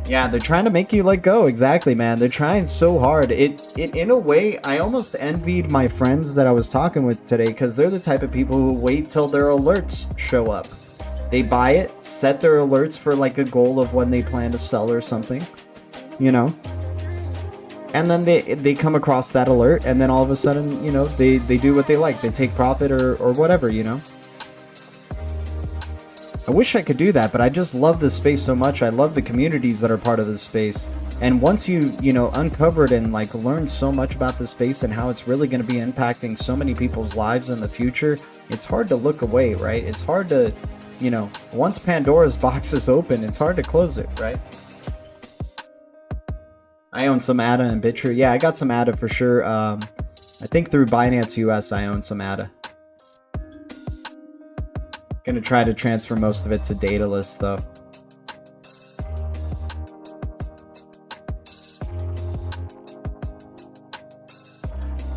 Yeah, they're trying to make you let go. Exactly, man. They're trying so hard. It in a way, I almost envied my friends that I was talking with today, because they're the type of people who wait till their alerts show up. They buy it, set their alerts for like a goal of when they plan to sell or something, and then they come across that alert, and then all of a sudden, they do what they like. They take profit or whatever, I wish I could do that, but I just love this space so much. I love the communities that are part of this space. And once you uncover it and like learn so much about this space and how it's really going to be impacting so many people's lives in the future, it's hard to look away, right? It's hard to, once Pandora's box is open, it's hard to close it, right? I own some ADA and Bitrue. Yeah, I got some ADA for sure. I think through Binance US, I own some ADA. Gonna try to transfer most of it to Daedalus though.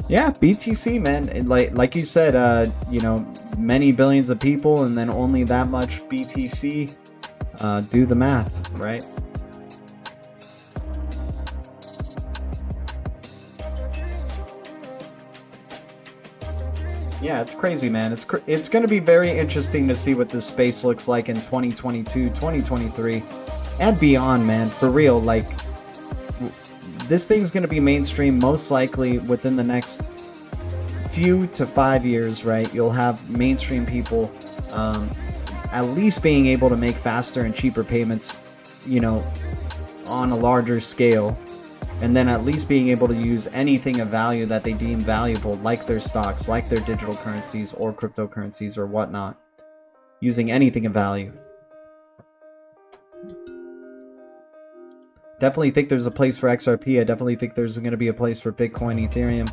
Yeah, BTC, man. And like you said, many billions of people and then only that much BTC. Do the math, right? Yeah, it's crazy, man. It's going to be very interesting to see what this space looks like in 2022, 2023, and beyond, man. For real, like, this thing's going to be mainstream most likely within the next few to 5 years, right? You'll have mainstream people at least being able to make faster and cheaper payments, you know, on a larger scale. And then at least being able to use anything of value that they deem valuable, like their stocks, like their digital currencies or cryptocurrencies or whatnot. Using anything of value. Definitely think there's a place for XRP. I definitely think there's going to be a place for Bitcoin, Ethereum.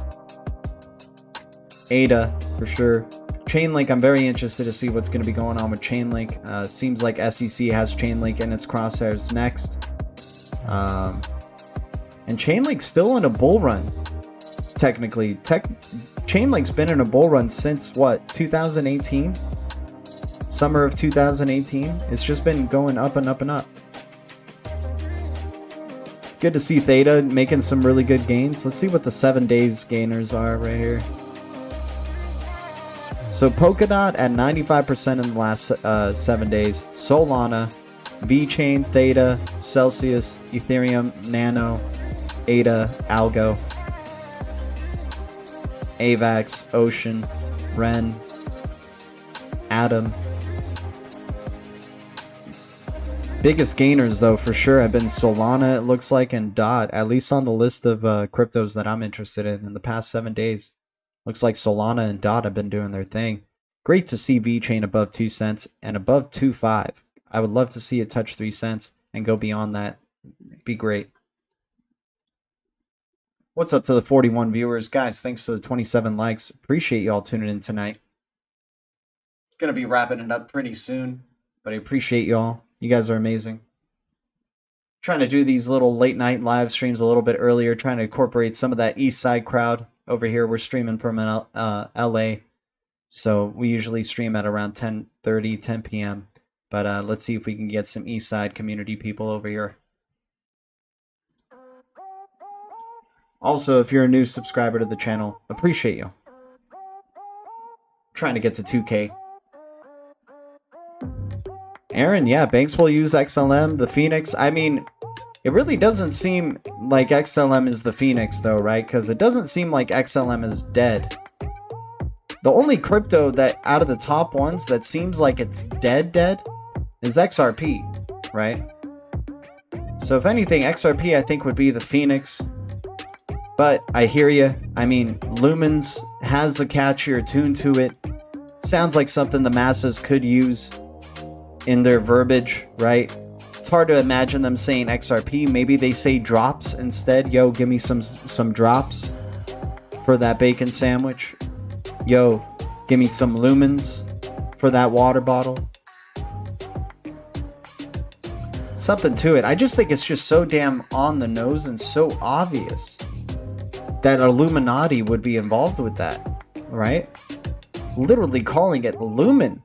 ADA, for sure. Chainlink, I'm very interested to see what's going to be going on with Chainlink. Seems like SEC has Chainlink in its crosshairs next. And Chainlink's still in a bull run, technically. Chainlink's been in a bull run since, what, 2018? Summer of 2018? It's just been going up and up and up. Good to see Theta making some really good gains. Let's see what the 7 days gainers are right here. So Polkadot at 95% in the last 7 days. Solana, VeChain, Theta, Celsius, Ethereum, Nano, ADA, Algo, AVAX, Ocean, Ren, Atom. Biggest gainers, though, for sure, have been Solana, it looks like, and DOT, at least on the list of cryptos that I'm interested in the past 7 days. Looks like Solana and DOT have been doing their thing. Great to see VeChain above 2 cents and above 2.5. I would love to see it touch 3 cents and go beyond that. It'd be great. What's up to the 41 viewers? Guys, thanks to the 27 likes. Appreciate you all tuning in tonight. Gonna be wrapping it up pretty soon, but I appreciate y'all. You guys are amazing. Trying to do these little late night live streams a little bit earlier, trying to incorporate some of that East Side crowd over here. We're streaming from LA, so we usually stream at around 10:30, 10 p.m. But let's see if we can get some East Side community people over here. Also, if you're a new subscriber to the channel, appreciate you. Trying to get to 2K. Aaron, yeah, banks will use XLM, the Phoenix. I mean, it really doesn't seem like XLM is the Phoenix, though, right? Because it doesn't seem like XLM is dead. The only crypto that, out of the top ones, that seems like it's dead is XRP, right? So if anything, XRP, I think, would be the Phoenix. But I hear you. I mean, Lumens has a catchier tune to it. Sounds like something the masses could use in their verbiage, right? It's hard to imagine them saying XRP. Maybe they say drops instead. Yo, give me some drops for that bacon sandwich. Yo, give me some lumens for that water bottle. Something to it. I just think it's just so damn on the nose and so obvious that Illuminati would be involved with that, right? Literally calling it Lumen.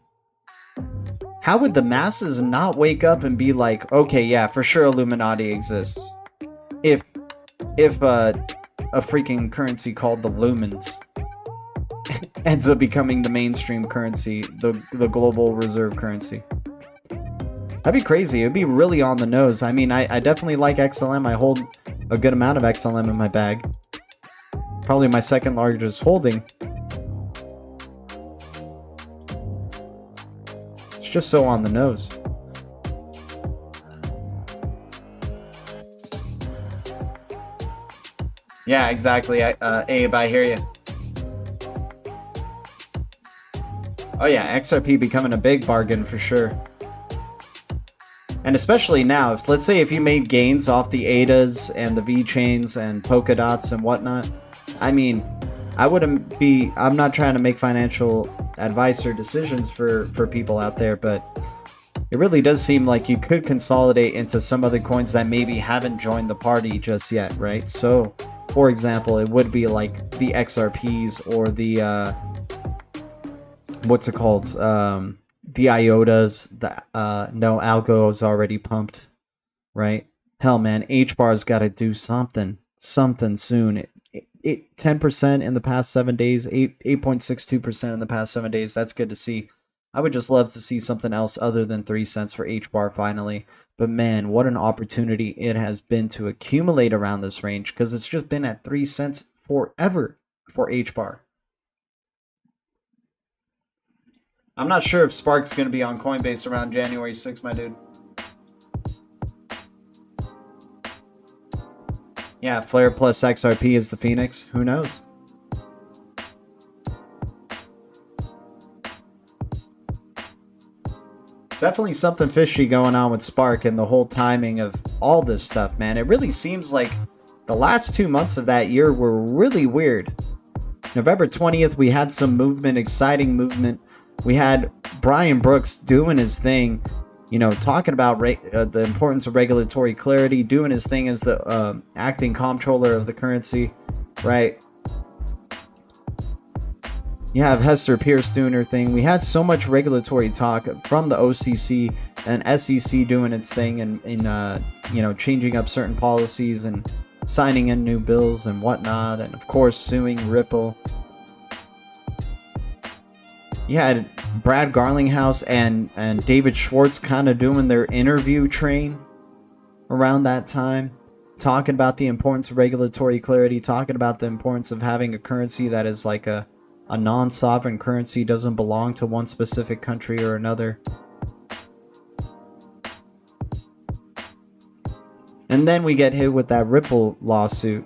How would the masses not wake up and be like, okay, yeah, for sure Illuminati exists? If a freaking currency called the Lumens ends up becoming the mainstream currency, the global reserve currency. That'd be crazy. It'd be really on the nose. I mean, I definitely like XLM. I hold a good amount of XLM in my bag. Probably my second largest holding. It's just so on the nose. Yeah, exactly. Abe, I hear you. Oh yeah, XRP becoming a big bargain for sure. And especially now, if let's say if you made gains off the ADAs and the VeChains and Polkadots and whatnot, I mean, I'm not trying to make financial advice or decisions for people out there, but it really does seem like you could consolidate into some other coins that maybe haven't joined the party just yet, right? So, for example, it would be like the XRPs or the, what's it called? The IOTAs, no, Algo is already pumped, right? Hell, man, HBAR's got to do something soon. 10% in the past 7 days, 8.62% in the past 7 days. That's good to see. I would just love to see something else other than 3 cents for H-bar finally. But man, what an opportunity it has been to accumulate around this range, because it's just been at 3 cents forever for H-bar. I'm not sure if Spark's going to be on Coinbase around January 6th, my dude. Yeah, Flare plus XRP is the Phoenix. Who knows? Definitely something fishy going on with Spark and the whole timing of all this stuff, man. It really seems like the last 2 months of that year were really weird. November 20th, we had some movement, exciting movement. We had Brian Brooks doing his thing, you know, talking about the importance of regulatory clarity, doing his thing as the acting comptroller of the currency, right? You have Hester Pierce doing her thing. We had so much regulatory talk from the OCC and SEC doing its thing and you know, changing up certain policies and signing in new bills and whatnot, and of course suing Ripple. You had Brad Garlinghouse and David Schwartz kind of doing their interview train around that time, talking about the importance of regulatory clarity, talking about the importance of having a currency that is like a non-sovereign currency, doesn't belong to one specific country or another. And then we get hit with that Ripple lawsuit.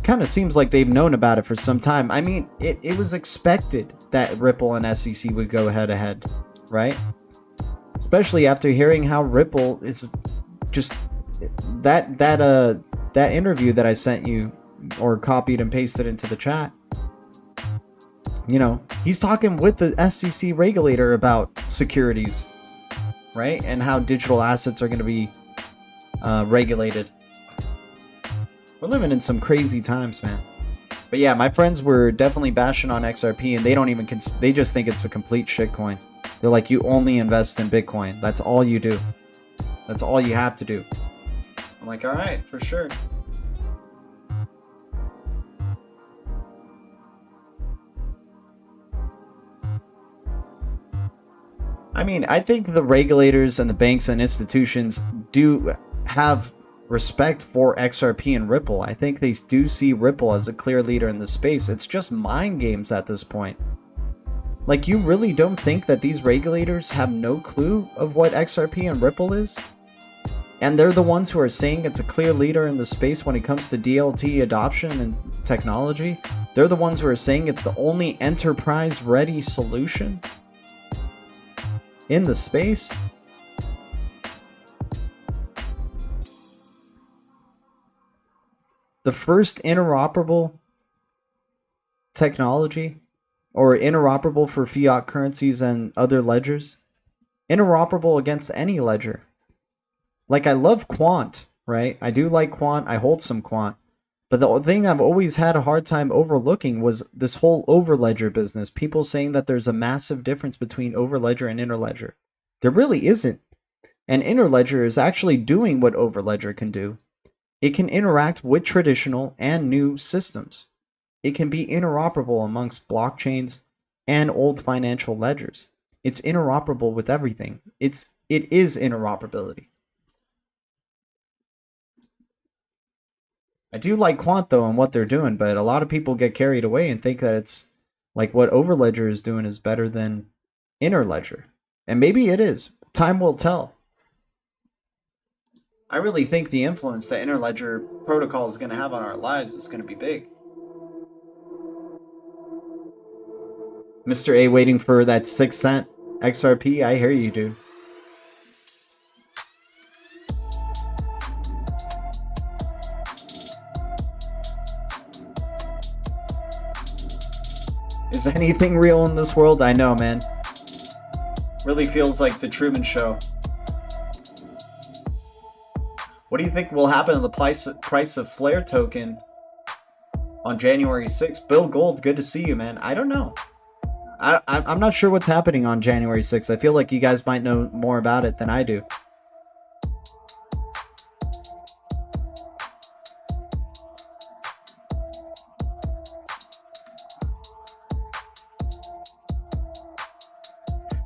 Kind of seems like they've known about it for some time. I mean, it was expected that Ripple and SEC would go head-to-head, right? Especially after hearing how Ripple is just that interview that I sent you or copied and pasted into the chat. You know, he's talking with the SEC regulator about securities, right? And how digital assets are going to be regulated. We're living in some crazy times, man. But yeah, my friends were definitely bashing on XRP, and they don't even they just think it's a complete shitcoin. They're like, you only invest in Bitcoin. That's all you do. That's all you have to do. I'm like, all right, for sure. I mean, I think the regulators and the banks and institutions do have respect for XRP and Ripple. I think they do see Ripple as a clear leader in the space. It's just mind games at this point. Like, you really don't think that these regulators have no clue of what XRP and Ripple is? And they're the ones who are saying it's a clear leader in the space when it comes to DLT adoption and technology? They're the ones who are saying it's the only enterprise-ready solution in the space? The first interoperable technology, or interoperable for fiat currencies and other ledgers, interoperable against any ledger. Like, I love Quant, right? I do like Quant. I hold some Quant. But the thing I've always had a hard time overlooking was this whole overledger business. People saying that there's a massive difference between overledger and interledger. There really isn't. And interledger is actually doing what overledger can do. It can interact with traditional and new systems. It can be interoperable amongst blockchains and old financial ledgers. It's interoperable with everything. It is interoperability. I do like Quant, though, and what they're doing, but a lot of people get carried away and think that it's like what Overledger is doing is better than Interledger. And maybe it is. Time will tell. I really think the influence that Interledger protocol is going to have on our lives is going to be big. Mr. A waiting for that 6 cent XRP. I hear you, dude. Is anything real in this world? I know, man. Really feels like the Truman Show. What do you think will happen to the price of Flare token on January 6th? Bill Gold, good to see you, man. I don't know. I'm not sure what's happening on January 6th. I feel like you guys might know more about it than I do.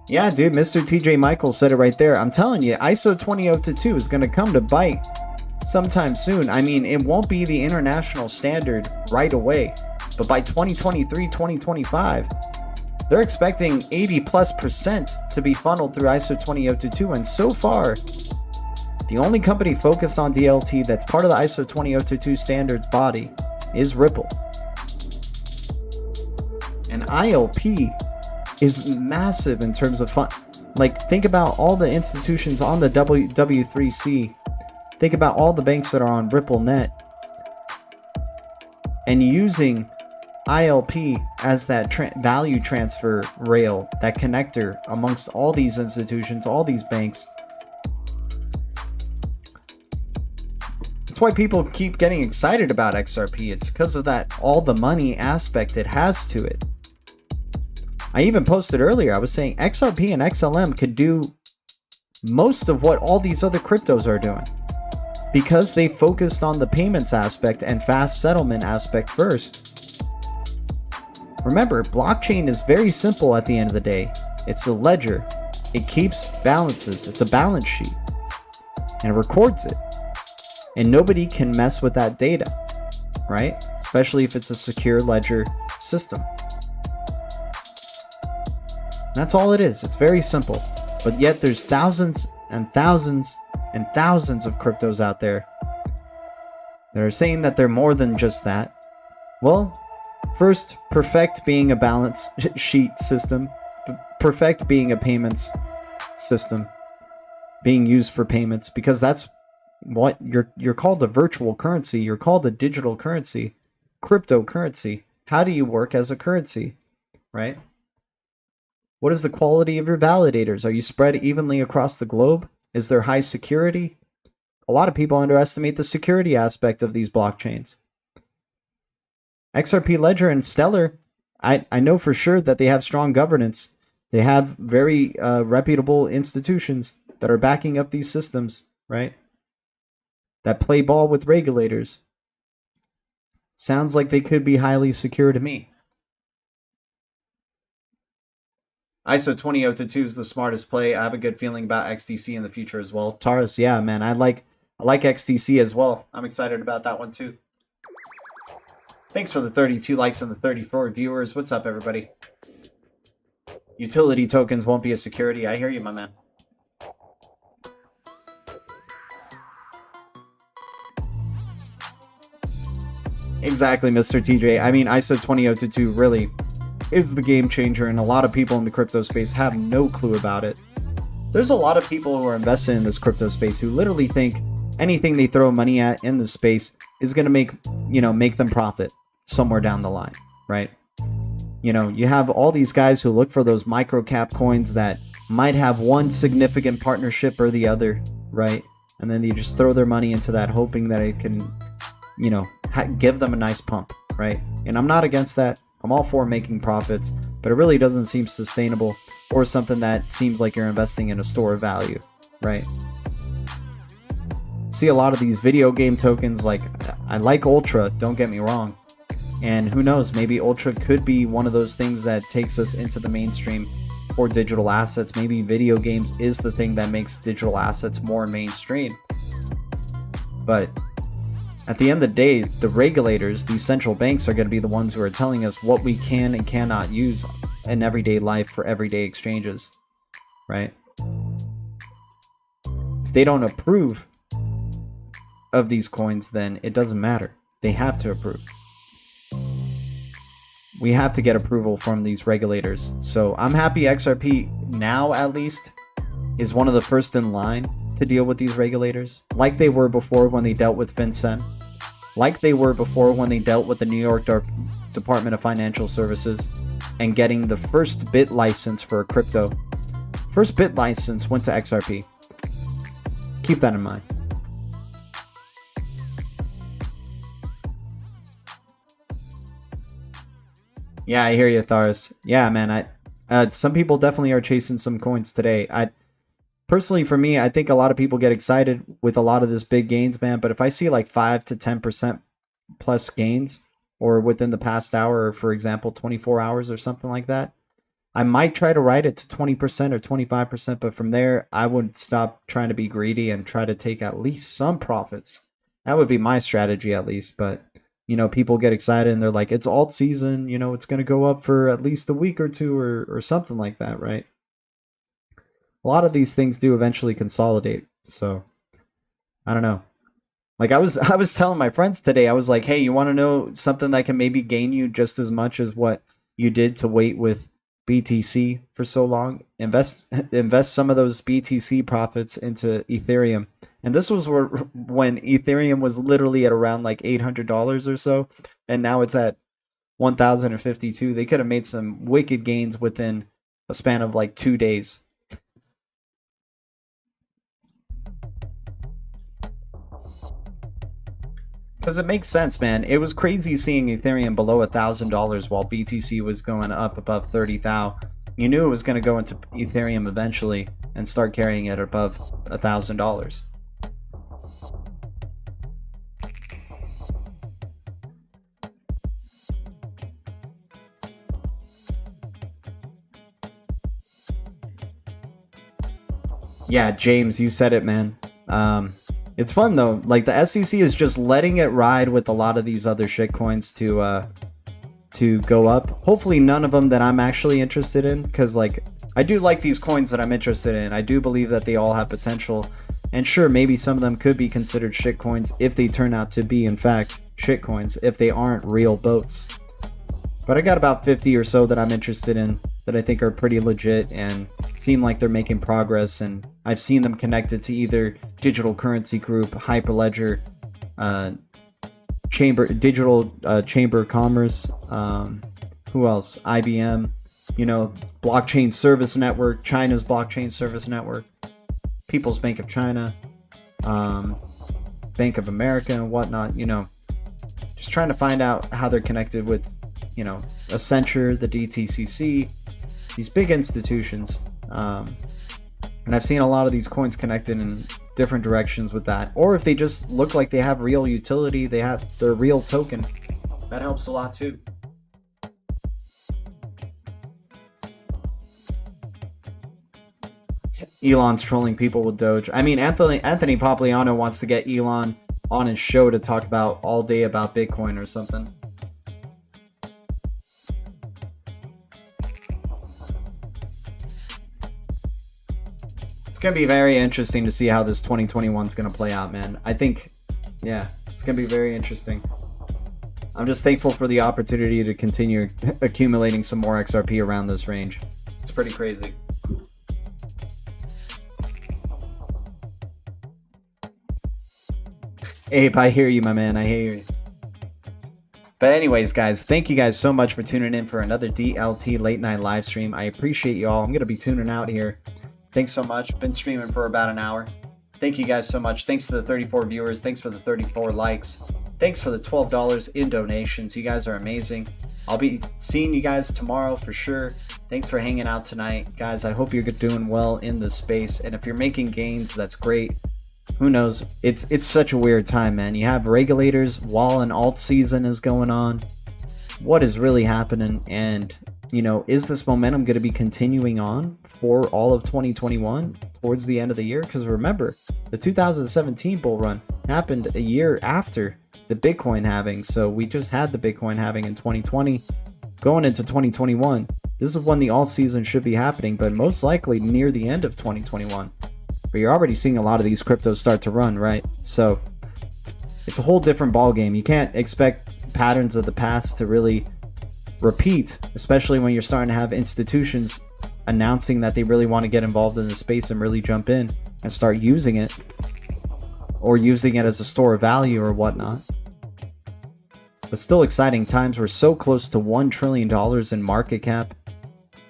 Yeah, dude, Mr. TJ Michael said it right there. I'm telling you, ISO 20022 is going to come to bite sometime soon. I mean, it won't be the international standard right away, but by 2023, 2025, they're expecting 80+% to be funneled through ISO 20022, and so far, the only company focused on DLT that's part of the ISO 20022 standards body is Ripple. And ILP is massive in terms of fun. Like, think about all the institutions on the W3C. Think about all the banks that are on RippleNet. And using ILP as that value transfer rail, that connector amongst all these institutions, all these banks. That's why people keep getting excited about XRP. It's because of that, all the money aspect it has to it. I even posted earlier, I was saying XRP and XLM could do most of what all these other cryptos are doing, because they focused on the payments aspect and fast settlement aspect first. Remember, blockchain is very simple at the end of the day. It's a ledger. It keeps balances. It's a balance sheet. And it records it. And nobody can mess with that data, right? Especially if it's a secure ledger system. That's all it is. It's very simple. But yet there's thousands and thousands and thousands of cryptos out there that are saying that they're more than just that. Well, first, perfect being a balance sheet system. Perfect being a payments system. Being used for payments, because that's what you're called a virtual currency. You're called a digital currency. Cryptocurrency. How do you work as a currency, right? What is the quality of your validators? Are you spread evenly across the globe? Is there high security? A lot of people underestimate the security aspect of these blockchains. XRP Ledger and Stellar, I know for sure that they have strong governance. They have very reputable institutions that are backing up these systems, right? That play ball with regulators. Sounds like they could be highly secure to me. ISO 20022 is the smartest play. I have a good feeling about XTC in the future as well. Taurus, yeah, man, I like XTC as well. I'm excited about that one too. Thanks for the 32 likes and the 34 viewers. What's up, everybody? Utility tokens won't be a security. I hear you, my man. Exactly, Mr. TJ. I mean, ISO 20022 really is the game changer, and a lot of people in the crypto space have no clue about it. There's a lot of people who are invested in this crypto space who literally think anything they throw money at in the space is going to make them profit somewhere down the line, right? You have all these guys who look for those micro cap coins that might have one significant partnership or the other, right? And then they just throw their money into that, hoping that it can, give them a nice pump, right? And I'm not against that. I'm all for making profits, but it really doesn't seem sustainable or something that seems like you're investing in a store of value, right? See a lot of these video game tokens, like I like Ultra, don't get me wrong. And who knows, maybe Ultra could be one of those things that takes us into the mainstream for digital assets. Maybe video games is the thing that makes digital assets more mainstream. But at the end of the day, the regulators, these central banks, are going to be the ones who are telling us what we can and cannot use in everyday life for everyday exchanges, right? If they don't approve of these coins, then it doesn't matter. They have to approve. We have to get approval from these regulators. So I'm happy XRP now, at least, is one of the first in line to deal with these regulators, like they were before when they dealt with FinCEN, like they were before when they dealt with the New York Department of Financial Services and getting the first bit license for a crypto. First bit license went to XRP. Keep that in mind. Yeah, I hear you, Tharis. Yeah, man, some people definitely are chasing some coins today. Personally, for me, I think a lot of people get excited with a lot of this big gains, man. But if I see like 5 to 10% plus gains, or within the past hour, or for example, 24 hours or something like that, I might try to ride it to 20% or 25%, but from there, I would stop trying to be greedy and try to take at least some profits. That would be my strategy at least, but you know, people get excited and they're like, it's alt season, you know, it's going to go up for at least a week or two or something like that, right? A lot of these things do eventually consolidate. So I don't know. Like I was telling my friends today, I was like, hey, you want to know something that can maybe gain you just as much as what you did to wait with BTC for so long? Invest some of those BTC profits into Ethereum. And this was when Ethereum was literally at around like $800 or so, and now it's at 1,052. They could have made some wicked gains within a span of like 2 days. Because it makes sense, man. It was crazy seeing Ethereum below $1,000 while BTC was going up above 30,000. You knew it was going to go into Ethereum eventually and start carrying it above $1,000. Yeah, James, you said it, man. It's fun though. Like the SEC is just letting it ride with a lot of these other shitcoins to go up. Hopefully none of them that I'm actually interested in, because like I do like these coins that I'm interested in. I do believe that they all have potential, and sure, maybe some of them could be considered shitcoins if they turn out to be in fact shitcoins, if they aren't real boats. But I got about 50 or so that I'm interested in that I think are pretty legit and seem like they're making progress, and I've seen them connected to either Digital Currency Group, Hyperledger, Chamber Commerce, who else? IBM, you know, Blockchain Service Network, China's Blockchain Service Network, People's Bank of China, Bank of America and whatnot, you know, just trying to find out how they're connected with, you know, Accenture, the DTCC, these big institutions. And I've seen a lot of these coins connected in different directions with that. Or if they just look like they have real utility, they have their real token, that helps a lot too. Elon's trolling people with Doge. I mean, Anthony Popliano wants to get Elon on his show to talk about all day about Bitcoin or something. Gonna be very interesting to see how this 2021 is gonna play out, man. I think, yeah, it's gonna be very interesting. I'm just thankful for the opportunity to continue accumulating some more XRP around this range. It's pretty crazy. Abe, I hear you, my man. I hear you. But anyways, guys, thank you guys so much for tuning in for another DLT late night live stream. I appreciate you all. I'm gonna be tuning out here. Thanks so much. Been streaming for about an hour. Thank you guys so much. Thanks to the 34 viewers. Thanks for the 34 likes. Thanks for the $12 in donations. You guys are amazing. I'll be seeing you guys tomorrow for sure. Thanks for hanging out tonight. Guys, I hope you're doing well in this space. And if you're making gains, that's great. Who knows? It's such a weird time, man. You have regulators while an alt season is going on. What is really happening? And, you know, is this momentum going to be continuing on for all of 2021 towards the end of the year? Because remember, the 2017 bull run happened a year after the Bitcoin halving. So we just had the Bitcoin halving in 2020. Going into 2021, this is when the alt season should be happening, but most likely near the end of 2021. But you're already seeing a lot of these cryptos start to run, right? So it's a whole different ball game. You can't expect patterns of the past to really repeat, especially when you're starting to have institutions announcing that they really want to get involved in the space and really jump in and start using it, or using it as a store of value or whatnot. But still exciting times. We're so close to $1 trillion in market cap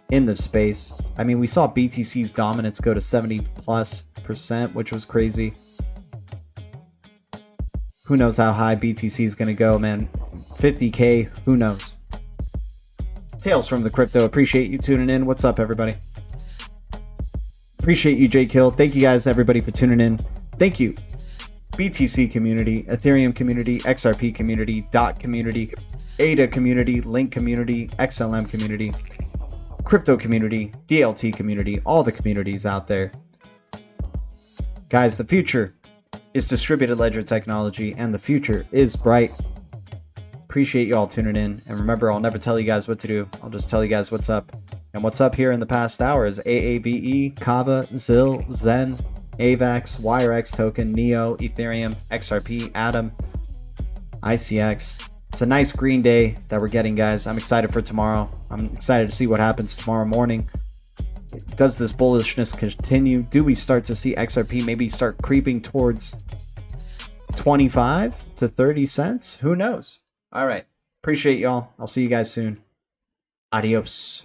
in the space. I mean, we saw BTC's dominance go to 70+%, which was crazy. Who knows how high BTC is going to go, man. 50K, who knows? Tales from the Crypto. Appreciate you tuning in. What's up, everybody? Appreciate you, Jake Hill. Thank you guys, everybody, for tuning in. Thank you. BTC community, Ethereum community, XRP community, DOT community, ADA community, Link community, XLM community. crypto community, DLT community, all the communities out there. Guys, the future is distributed ledger technology, and the future is bright. Appreciate you all tuning in, and remember, I'll never tell you guys what to do. I'll just tell you guys what's up. And what's up here in the past hour is AAVE, Kava, ZIL, Zen, AVAX, WireX token, NEO, Ethereum, XRP, Atom, ICX. It's a nice green day that we're getting, guys. I'm excited for tomorrow. I'm excited to see what happens tomorrow morning. Does this bullishness continue? Do we start to see XRP maybe start creeping towards 25 to 30 cents? Who knows? All right. Appreciate y'all. I'll see you guys soon. Adios.